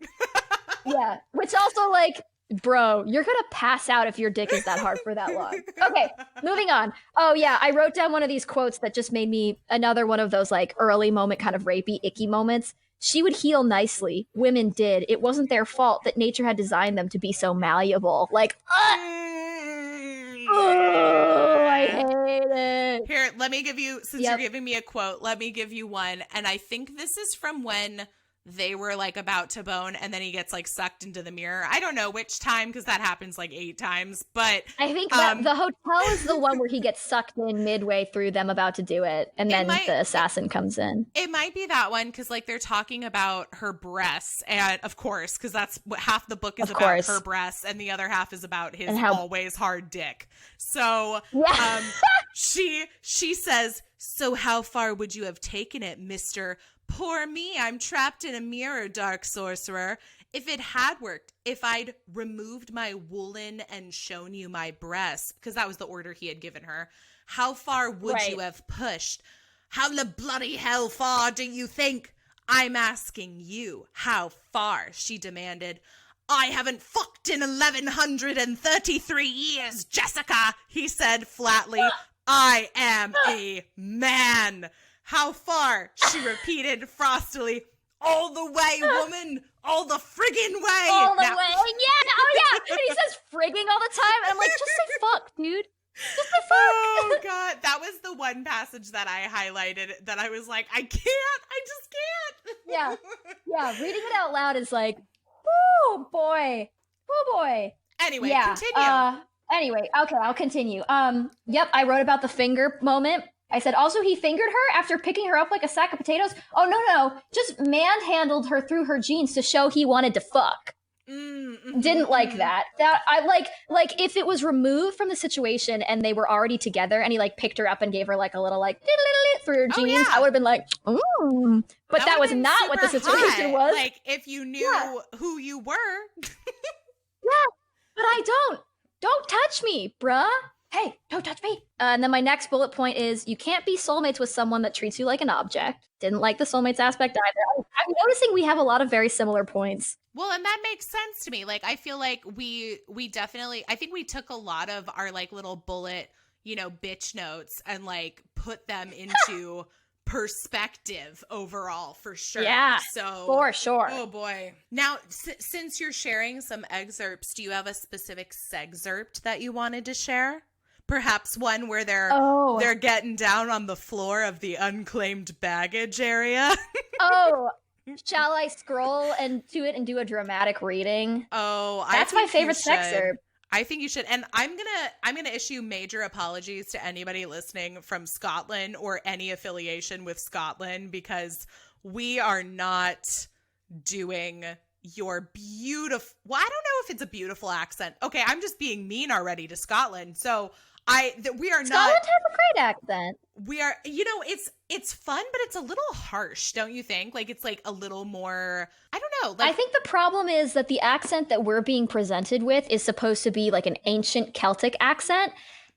Speaker 2: Yeah. Which also like, bro, you're gonna pass out if your dick is that hard for that long. Okay, moving on. Oh yeah, I wrote down one of these quotes that just made me another one of those like early moment kind of rapey, icky moments. She would heal nicely. Women did. It wasn't their fault that nature had designed them to be so malleable. Like, I hate it.
Speaker 1: Here, let me give you, since you're giving me a quote, let me give you one. And I think this is from when they were like about to bone and then he gets like sucked into the mirror. I don't know which time because that happens like 8 times, but
Speaker 2: I think that the hotel is the one where he gets sucked in midway through them about to do it, and then the assassin comes in.
Speaker 1: It might be that one because like they're talking about her breasts, and of course, because that's what half the book is about, her breasts, and the other half is about his always hard dick. So she says, so how far would you have taken it, Mr. Poor me, I'm trapped in a mirror, dark sorcerer. If it had worked, if I'd removed my woolen and shown you my breasts, because that was the order he had given her, how far would you have pushed? How the bloody hell far do you think? I'm asking you, how far? She demanded. I haven't fucked in 1133 years, Jessica, he said flatly. I am a man. How far? She repeated frostily. All the way, woman. All the friggin' way.
Speaker 2: All the way. Yeah. Oh, yeah. And he says frigging all the time. And I'm like, just say fuck, dude. Just say fuck.
Speaker 1: Oh, God. That was the one passage that I highlighted that I was like, I just can't.
Speaker 2: Yeah. Yeah. Reading it out loud is like, oh, boy. Oh, boy.
Speaker 1: Anyway, continue.
Speaker 2: Anyway, okay, I'll continue. Yep, I wrote about the finger moment. I said, also, he fingered her after picking her up like a sack of potatoes. Oh, no. Just manhandled her through her jeans to show he wanted to fuck. Didn't like that. That I like if it was removed from the situation and they were already together and he like picked her up and gave her like a little like through her jeans, I would have been like, ooh. But that was not what the situation was.
Speaker 1: Like if you knew who you were.
Speaker 2: Yeah, but I don't touch me, bruh. Hey, don't touch me. And then my next bullet point is you can't be soulmates with someone that treats you like an object. Didn't like the soulmates aspect either. I'm noticing we have a lot of very similar points.
Speaker 1: Well, and that makes sense to me. Like, I feel like we definitely, I think we took a lot of our like little bullet, bitch notes and like put them into perspective overall for sure.
Speaker 2: Yeah,
Speaker 1: so
Speaker 2: for sure.
Speaker 1: Oh boy. Now, since you're sharing some excerpts, do you have a specific sexcerpt that you wanted to share? Perhaps one where they're getting down on the floor of the unclaimed baggage area.
Speaker 2: Shall I scroll and do it and do a dramatic reading?
Speaker 1: That's
Speaker 2: my favorite sexcerpt.
Speaker 1: I think you should. And I'm gonna issue major apologies to anybody listening from Scotland or any affiliation with Scotland, because we are not doing your beautiful, well, I don't know if it's a beautiful accent. Okay, I'm just being mean already to Scotland. So we are not.
Speaker 2: Scotland has a great accent.
Speaker 1: We are, it's fun, but it's a little harsh, don't you think? Like, it's like a little more, I don't know. Like,
Speaker 2: I think the problem is that the accent that we're being presented with is supposed to be like an ancient Celtic accent.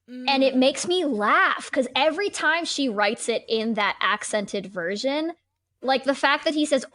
Speaker 2: And it makes me laugh because every time she writes it in that accented version, like the fact that he says,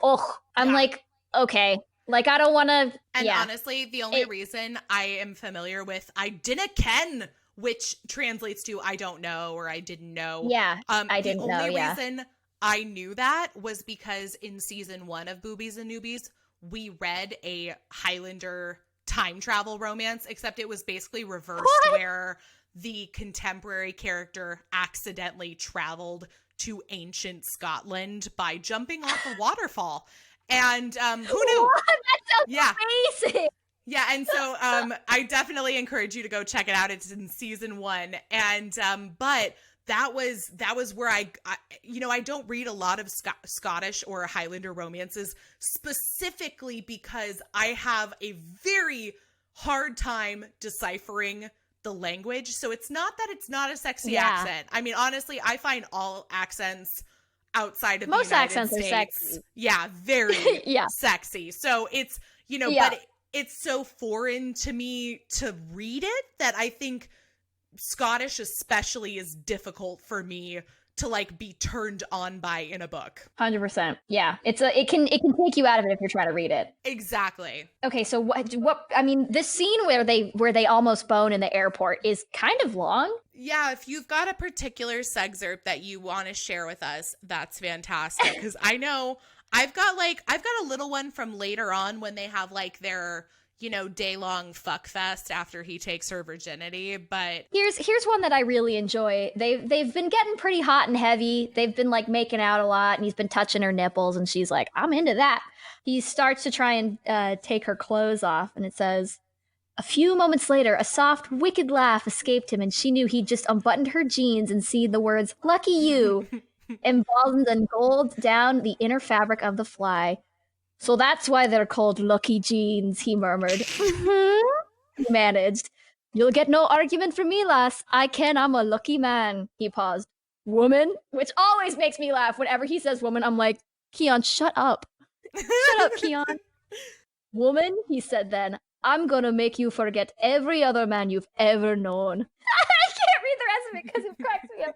Speaker 2: I'm like, okay. Like, I don't want to.
Speaker 1: And honestly, the only reason I am familiar with I dinna ken, which translates to I don't know or I didn't know.
Speaker 2: Yeah, I didn't know.
Speaker 1: The only reason I knew that was because in season 1 of Boobies and Noobies, we read a Highlander time travel romance, except it was basically reversed, where the contemporary character accidentally traveled to ancient Scotland by jumping off a waterfall. And who knew?
Speaker 2: What? That sounds amazing.
Speaker 1: Yeah, and so I definitely encourage you to go check it out. It's in season 1, and but that was where I don't read a lot of Scottish or Highlander romances, specifically because I have a very hard time deciphering the language. So it's not that it's not a sexy accent. I mean, honestly, I find all accents outside of
Speaker 2: most
Speaker 1: the United
Speaker 2: accents
Speaker 1: States,
Speaker 2: are sexy.
Speaker 1: Yeah, very sexy. So it's but it's so foreign to me to read it that I think Scottish especially is difficult for me to like be turned on by in a book.
Speaker 2: 100%. Yeah. It can take you out of it if you're trying to read it.
Speaker 1: Exactly.
Speaker 2: Okay, so what I mean, this scene where they almost bone in the airport is kind of long.
Speaker 1: Yeah, if you've got a particular sexcerpt that you want to share with us, that's fantastic, because I know I've got a little one from later on when they have like their day-long fuck fest after he takes her virginity. But
Speaker 2: here's one that I really enjoy. They've been getting pretty hot and heavy. They've been like making out a lot, and he's been touching her nipples, and she's like, I'm into that. He starts to try and take her clothes off, and it says, a few moments later, a soft, wicked laugh escaped him, and she knew he'd just unbuttoned her jeans and seen the words, lucky you, emblazoned in gold down the inner fabric of the fly. So that's why they're called lucky jeans, he murmured. He managed. You'll get no argument from me, lass. I'm a lucky man. He paused. Woman? Which always makes me laugh. Whenever he says woman, I'm like, Cian, shut up. Shut up, Cian. Woman, he said then, I'm gonna make you forget every other man you've ever known. I can't read the rest of it because it cracks me up.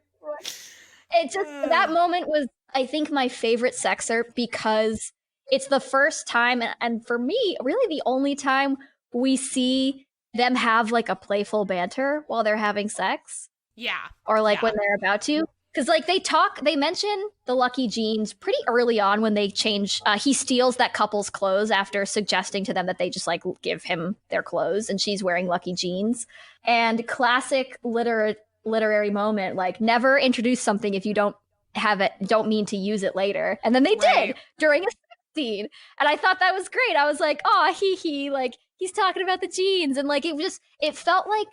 Speaker 2: It just, that moment was, I think, my favorite sexcerpt because it's the first time, and for me, really the only time we see them have like a playful banter while they're having sex.
Speaker 1: Yeah.
Speaker 2: Or like when they're about to. Because like they mention the lucky jeans pretty early on when they change. He steals that couple's clothes after suggesting to them that they just like give him their clothes, and she's wearing lucky jeans. And classic literary moment, like never introduce something if you don't have it, don't mean to use it later. And then they did during a scene, and I thought that was great. I was like, oh, he like he's talking about the jeans, and like it felt like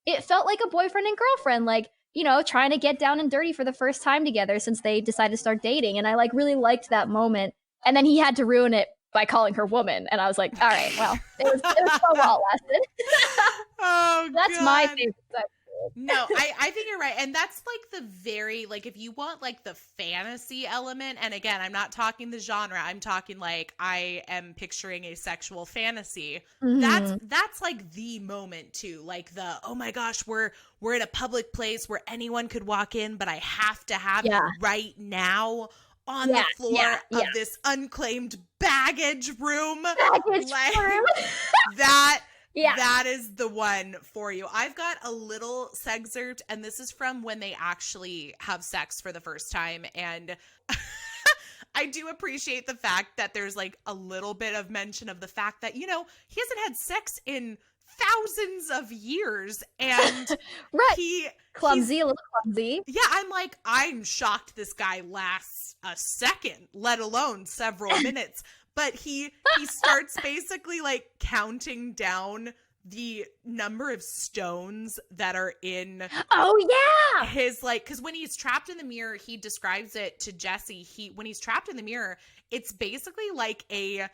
Speaker 2: a boyfriend and girlfriend, like trying to get down and dirty for the first time together since they decided to start dating. And I like really liked that moment. And then he had to ruin it by calling her woman. And I was like, all right, well, it was so well lasted.
Speaker 1: Oh,
Speaker 2: that's
Speaker 1: God.
Speaker 2: my favorite section.
Speaker 1: No, I think you're right. And that's like the very, like, if you want like the fantasy element, and again, I'm not talking the genre, I'm talking like I am picturing a sexual fantasy. That's like the moment too. Like the, oh my gosh, we're in a public place where anyone could walk in, but I have to have you right now on the floor of this unclaimed baggage room. That is the one for you. I've got a little excerpt, and this is from when they actually have sex for the first time. And I do appreciate the fact that there's like a little bit of mention of the fact that, he hasn't had sex in thousands of years. And
Speaker 2: right.
Speaker 1: He's
Speaker 2: clumsy, a little clumsy.
Speaker 1: Yeah, I'm shocked this guy lasts a second, let alone several minutes. But he starts basically like counting down the number of stones that are in his, like, because when he's trapped in the mirror, he describes it to Jessi. When he's trapped in the mirror, it's basically like a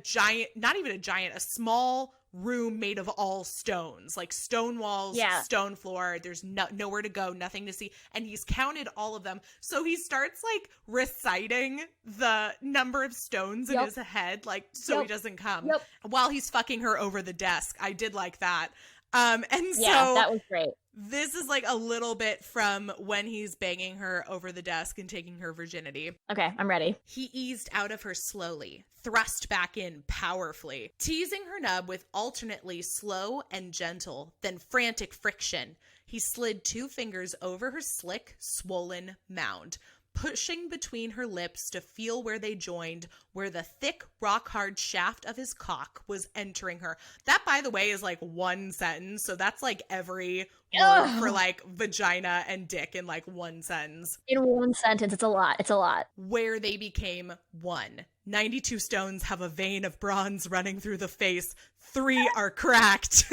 Speaker 1: giant, not even a giant, a small room made of all stones, like stone walls, stone floor. There's nowhere to go, nothing to see. And he's counted all of them. So he starts like reciting the number of stones in his head, like, so he doesn't come while he's fucking her over the desk. I did like that. And so
Speaker 2: that was great.
Speaker 1: This is like a little bit from when he's banging her over the desk and taking her virginity.
Speaker 2: Okay, I'm ready.
Speaker 1: He eased out of her slowly, thrust back in powerfully, teasing her nub with alternately slow and gentle, then frantic friction. He slid 2 fingers over her slick, swollen mound, pushing between her lips to feel where they joined, where the thick, rock-hard shaft of his cock was entering her. That, by the way, is like one sentence, so that's like every word for like vagina and dick in like one sentence.
Speaker 2: In one sentence, it's a lot.
Speaker 1: Where they became one. 92 stones have a vein of bronze running through the face. 3 are cracked.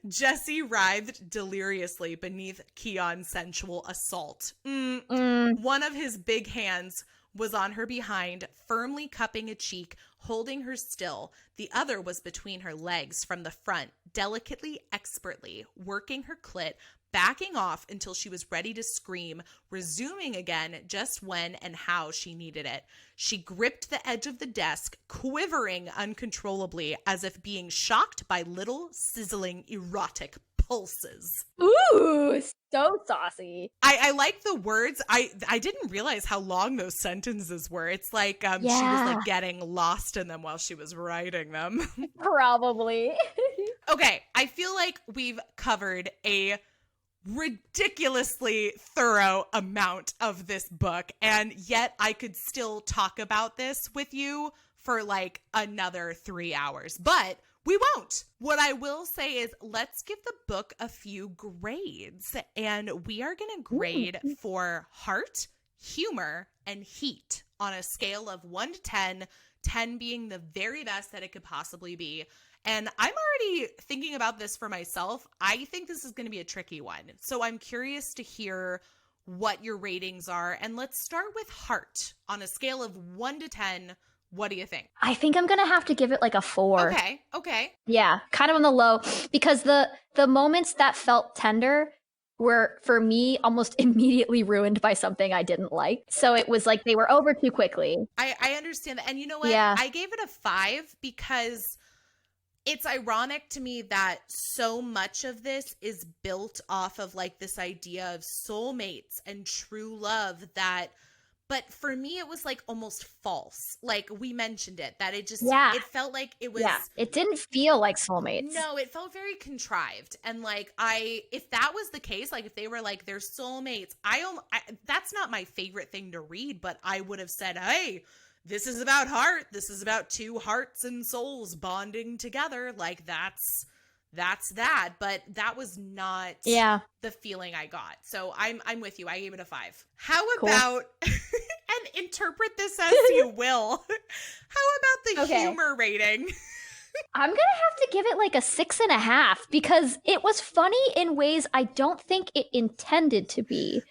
Speaker 1: Jessi writhed deliriously beneath Cian's sensual assault. One of his big hands was on her behind, firmly cupping a cheek, holding her still. The other was between her legs from the front, delicately, expertly, working her clit, backing off until she was ready to scream, resuming again just when and how she needed it. She gripped the edge of the desk, quivering uncontrollably as if being shocked by little sizzling erotic pulses.
Speaker 2: Ooh, so saucy.
Speaker 1: I like the words. I didn't realize how long those sentences were. It's like she was like getting lost in them while she was writing them.
Speaker 2: Probably.
Speaker 1: Okay, I feel like we've covered a ridiculously thorough amount of this book, and yet I could still talk about this with you for like another 3 hours, but we won't. What I will say is let's give the book a few grades, and we are going to grade for heart, humor, and heat on a scale of 1 to 10, 10 being the very best that it could possibly be. And I'm already thinking about this for myself. I think this is going to be a tricky one. So I'm curious to hear what your ratings are. And let's start with heart. On a scale of 1 to 10, what do you think?
Speaker 2: I think I'm going to have to give it like a 4.
Speaker 1: Okay.
Speaker 2: Yeah, kind of on the low. Because the moments that felt tender were, for me, almost immediately ruined by something I didn't like. So it was like they were over too quickly.
Speaker 1: I understand that. And you know what?
Speaker 2: Yeah.
Speaker 1: I gave it a 5 because it's ironic to me that so much of this is built off of like this idea of soulmates and true love but for me, it was like almost false. Like we mentioned it, that it just, it felt like it was. Yeah,
Speaker 2: it didn't feel like soulmates.
Speaker 1: No, it felt very contrived. And like, if that was the case, like if they were like, they're soulmates, that's not my favorite thing to read, but I would have said, hey, this is about heart. This is about 2 hearts and souls bonding together. Like that's that. But that was not the feeling I got. So I'm with you. I gave it a 5. How about, and interpret this as you will, how about the humor rating?
Speaker 2: I'm gonna have to give it like a 6.5 because it was funny in ways I don't think it intended to be.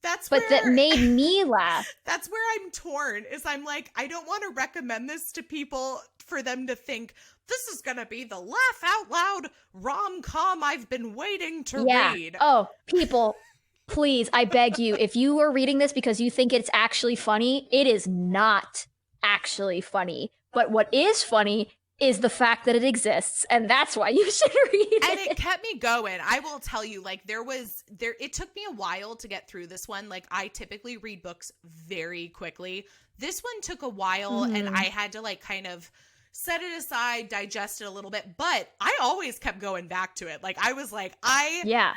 Speaker 2: But that made me laugh.
Speaker 1: That's where I'm torn, is I'm like, I don't want to recommend this to people for them to think this is going to be the laugh out loud rom-com I've been waiting to read.
Speaker 2: Oh, people, please, I beg you, if you are reading this because you think it's actually funny, it is not actually funny. But what is funny is the fact that it exists, and that's why you should read it.
Speaker 1: And it kept me going. I will tell you, like, it took me a while to get through this one. Like, I typically read books very quickly. This one took a while, and I had to, like, kind of set it aside, digest it a little bit, but I always kept going back to it. Like, I was like,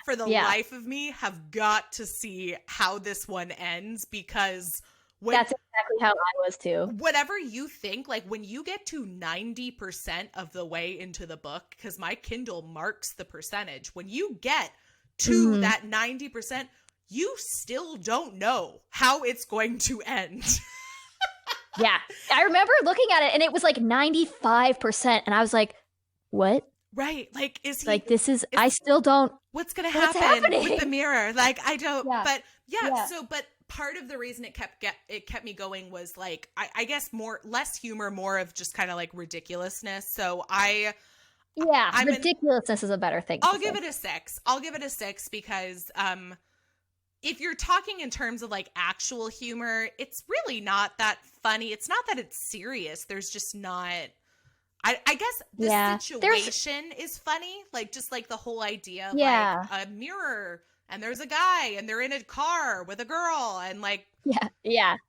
Speaker 1: for the life of me, have got to see how this one ends, because
Speaker 2: that's exactly how I was too.
Speaker 1: Whatever you think, like when you get to 90% of the way into the book, because my Kindle marks the percentage, when you get to that 90%, you still don't know how it's going to end.
Speaker 2: Yeah. I remember looking at it and it was like 95%. And I was like, what?
Speaker 1: Right. Like, is he
Speaker 2: like, I still don't.
Speaker 1: What's going to happen with the mirror? Like, I don't, but but part of the reason it kept me going was like, I guess less humor, more of just kind of like ridiculousness. So
Speaker 2: ridiculousness is a better thing.
Speaker 1: I'll give it a 6. I'll give it a 6 because, if you're talking in terms of like actual humor, it's really not that funny. It's not that it's serious. There's just not, I guess the situation is funny. Like, just like the whole idea of like a mirror and there's a guy and they're in a car with a girl and like,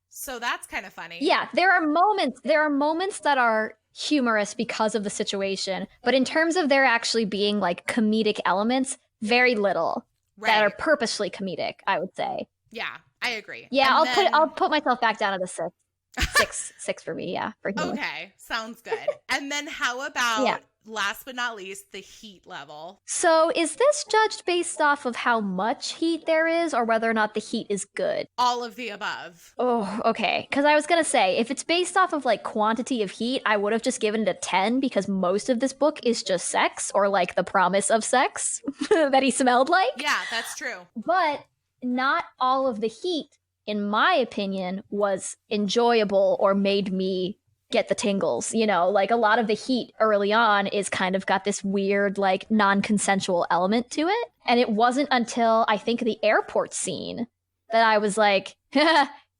Speaker 1: so that's kind of funny.
Speaker 2: Yeah. There are moments that are humorous because of the situation, but in terms of there actually being like comedic elements, very little. Right. That are purposely comedic, I would say.
Speaker 1: Yeah, I agree.
Speaker 2: Yeah, I'll put myself back down at a 6. 6 for me, for humor.
Speaker 1: Okay, sounds good. And then how about, last but not least, the heat level?
Speaker 2: So is this judged based off of how much heat there is or whether or not the heat is good?
Speaker 1: All of the above.
Speaker 2: Oh, okay. Because I was going to say, if it's based off of like quantity of heat, I would have just given it a 10 because most of this book is just sex or like the promise of sex that he smelled like.
Speaker 1: Yeah, that's true.
Speaker 2: But not all of the heat, in my opinion, was enjoyable or made me get the tingles. You know, like a lot of the heat early on is kind of got this weird, like non-consensual element to it. And it wasn't until I think the airport scene that I was like,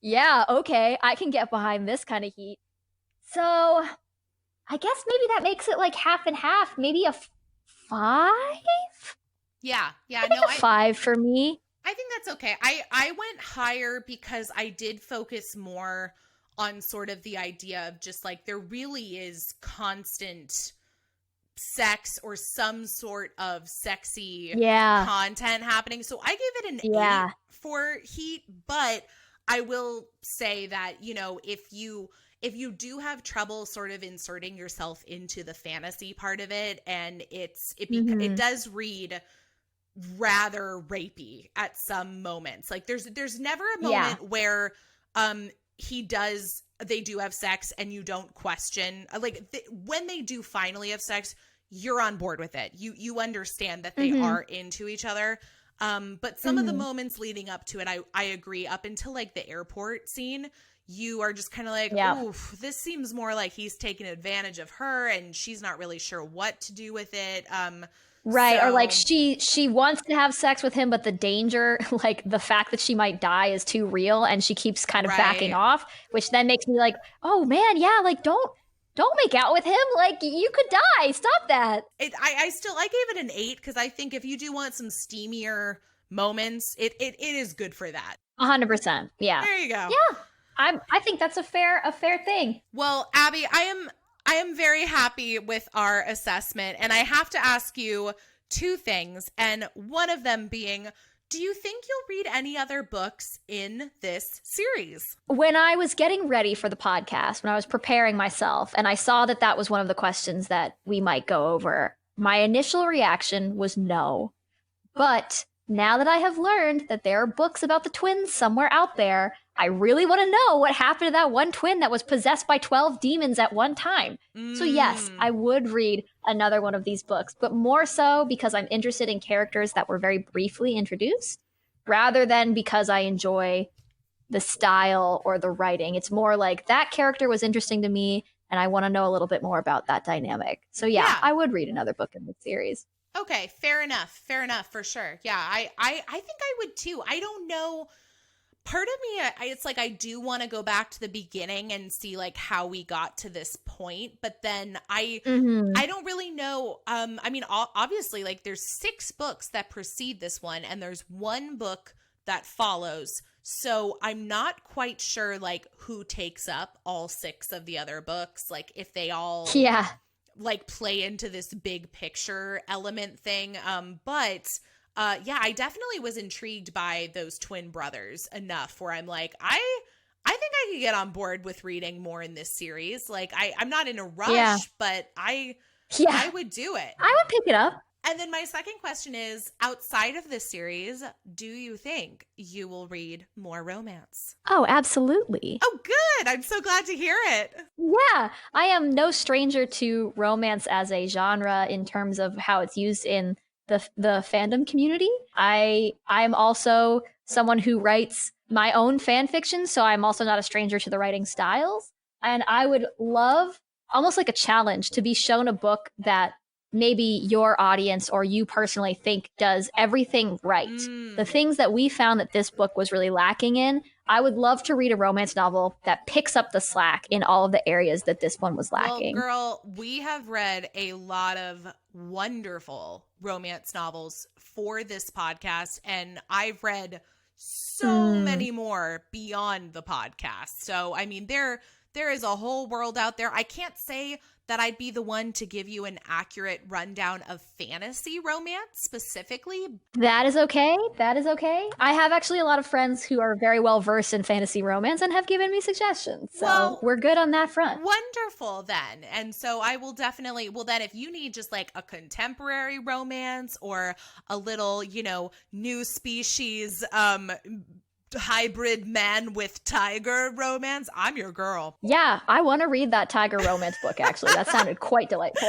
Speaker 2: yeah, okay, I can get behind this kind of heat. So I guess maybe that makes it like half and half, maybe a 5?
Speaker 1: Yeah.
Speaker 2: A 5 for me.
Speaker 1: I think that's okay. I went higher because I did focus more on sort of the idea of just like there really is constant sex or some sort of sexy content happening. So I gave it an 8 for heat, but I will say that, you know, if you do have trouble sort of inserting yourself into the fantasy part of it, and it does read rather rapey at some moments. Like there's never a moment where they do have sex and you don't question, like when they do finally have sex, you're on board with it. You understand that they are into each other. But some of the moments leading up to it, I agree, up until like the airport scene, you are just kind of like, oof, this seems more like he's taking advantage of her and she's not really sure what to do with it.
Speaker 2: Right. Or like she wants to have sex with him, but the danger, like the fact that she might die is too real and she keeps kind of backing off, which then makes me like, oh man, like don't make out with him. Like you could die. Stop that.
Speaker 1: I gave it an 8 because I think if you do want some steamier moments, it is good for that.
Speaker 2: 100%. Yeah.
Speaker 1: There you go.
Speaker 2: Yeah. I think that's a fair thing.
Speaker 1: Well, Abby, I am very happy with our assessment, and I have to ask you 2 things, and one of them being, do you think you'll read any other books in this series?
Speaker 2: When I was getting ready for the podcast, when I was preparing myself, and I saw that was one of the questions that we might go over, my initial reaction was no. But now that I have learned that there are books about the twins somewhere out there, I really want to know what happened to that one twin that was possessed by 12 demons at one time. So yes, I would read another one of these books, but more so because I'm interested in characters that were very briefly introduced, rather than because I enjoy the style or the writing. It's more like that character was interesting to me, and I want to know a little bit more about that dynamic. So yeah, I would read another book in the series.
Speaker 1: Okay, fair enough, for sure. Yeah, I think I would too. I don't know. Part of me, it's like I do want to go back to the beginning and see like how we got to this point, but then I don't really know. I mean, obviously, like there's 6 books that precede this one, and there's 1 book that follows. So I'm not quite sure like who takes up all 6 of the other books, like if they all like play into this big picture element thing. But I definitely was intrigued by those twin brothers enough where I'm like, I think I could get on board with reading more in this series. Like I'm not in a rush, but I would do it.
Speaker 2: I would pick it up.
Speaker 1: And then my second question is, outside of this series, do you think you will read more romance?
Speaker 2: Oh, absolutely.
Speaker 1: Oh, good. I'm so glad to hear it.
Speaker 2: Yeah, I am no stranger to romance as a genre in terms of how it's used in the fandom community. I'm also someone who writes my own fan fiction, so I'm also not a stranger to the writing styles. And I would love, almost like a challenge, to be shown a book that maybe your audience or you personally think does everything right. The things that we found that this book was really lacking in, I would love to read a romance novel that picks up the slack in all of the areas that this one was lacking.
Speaker 1: Well, girl, we have read a lot of wonderful romance novels for this podcast, and I've read so many more beyond the podcast. So, I mean, there is a whole world out there. I can't say that I'd be the one to give you an accurate rundown of fantasy romance specifically.
Speaker 2: That is okay. I have actually a lot of friends who are very well versed in fantasy romance and have given me suggestions. So we're good on that front.
Speaker 1: Wonderful then. And so I will definitely, then if you need just like a contemporary romance or a little, new species, hybrid man with tiger romance, I'm your girl.
Speaker 2: Yeah, I want to read that tiger romance book, actually. That sounded quite delightful.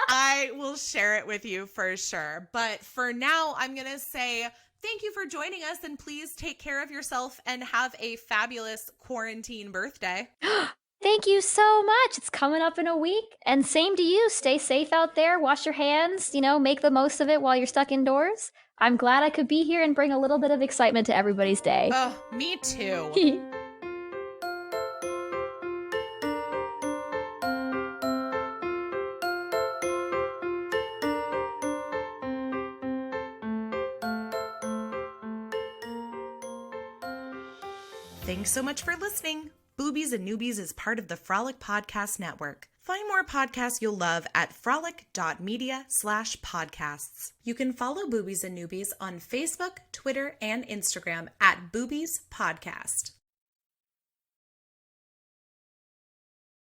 Speaker 1: I will share it with you for sure. But for now, I'm going to say thank you for joining us, and please take care of yourself and have a fabulous quarantine birthday.
Speaker 2: Thank you so much. It's coming up in a week. And same to you. Stay safe out there. Wash your hands, make the most of it while you're stuck indoors. I'm glad I could be here and bring a little bit of excitement to everybody's day.
Speaker 1: Oh, me too. Thanks so much for listening. Boobies and Noobies is part of the Frolic Podcast Network. Find more podcasts you'll love at frolic.media/podcasts. You can follow Boobies and Noobies on Facebook, Twitter, and Instagram at Boobies Podcast.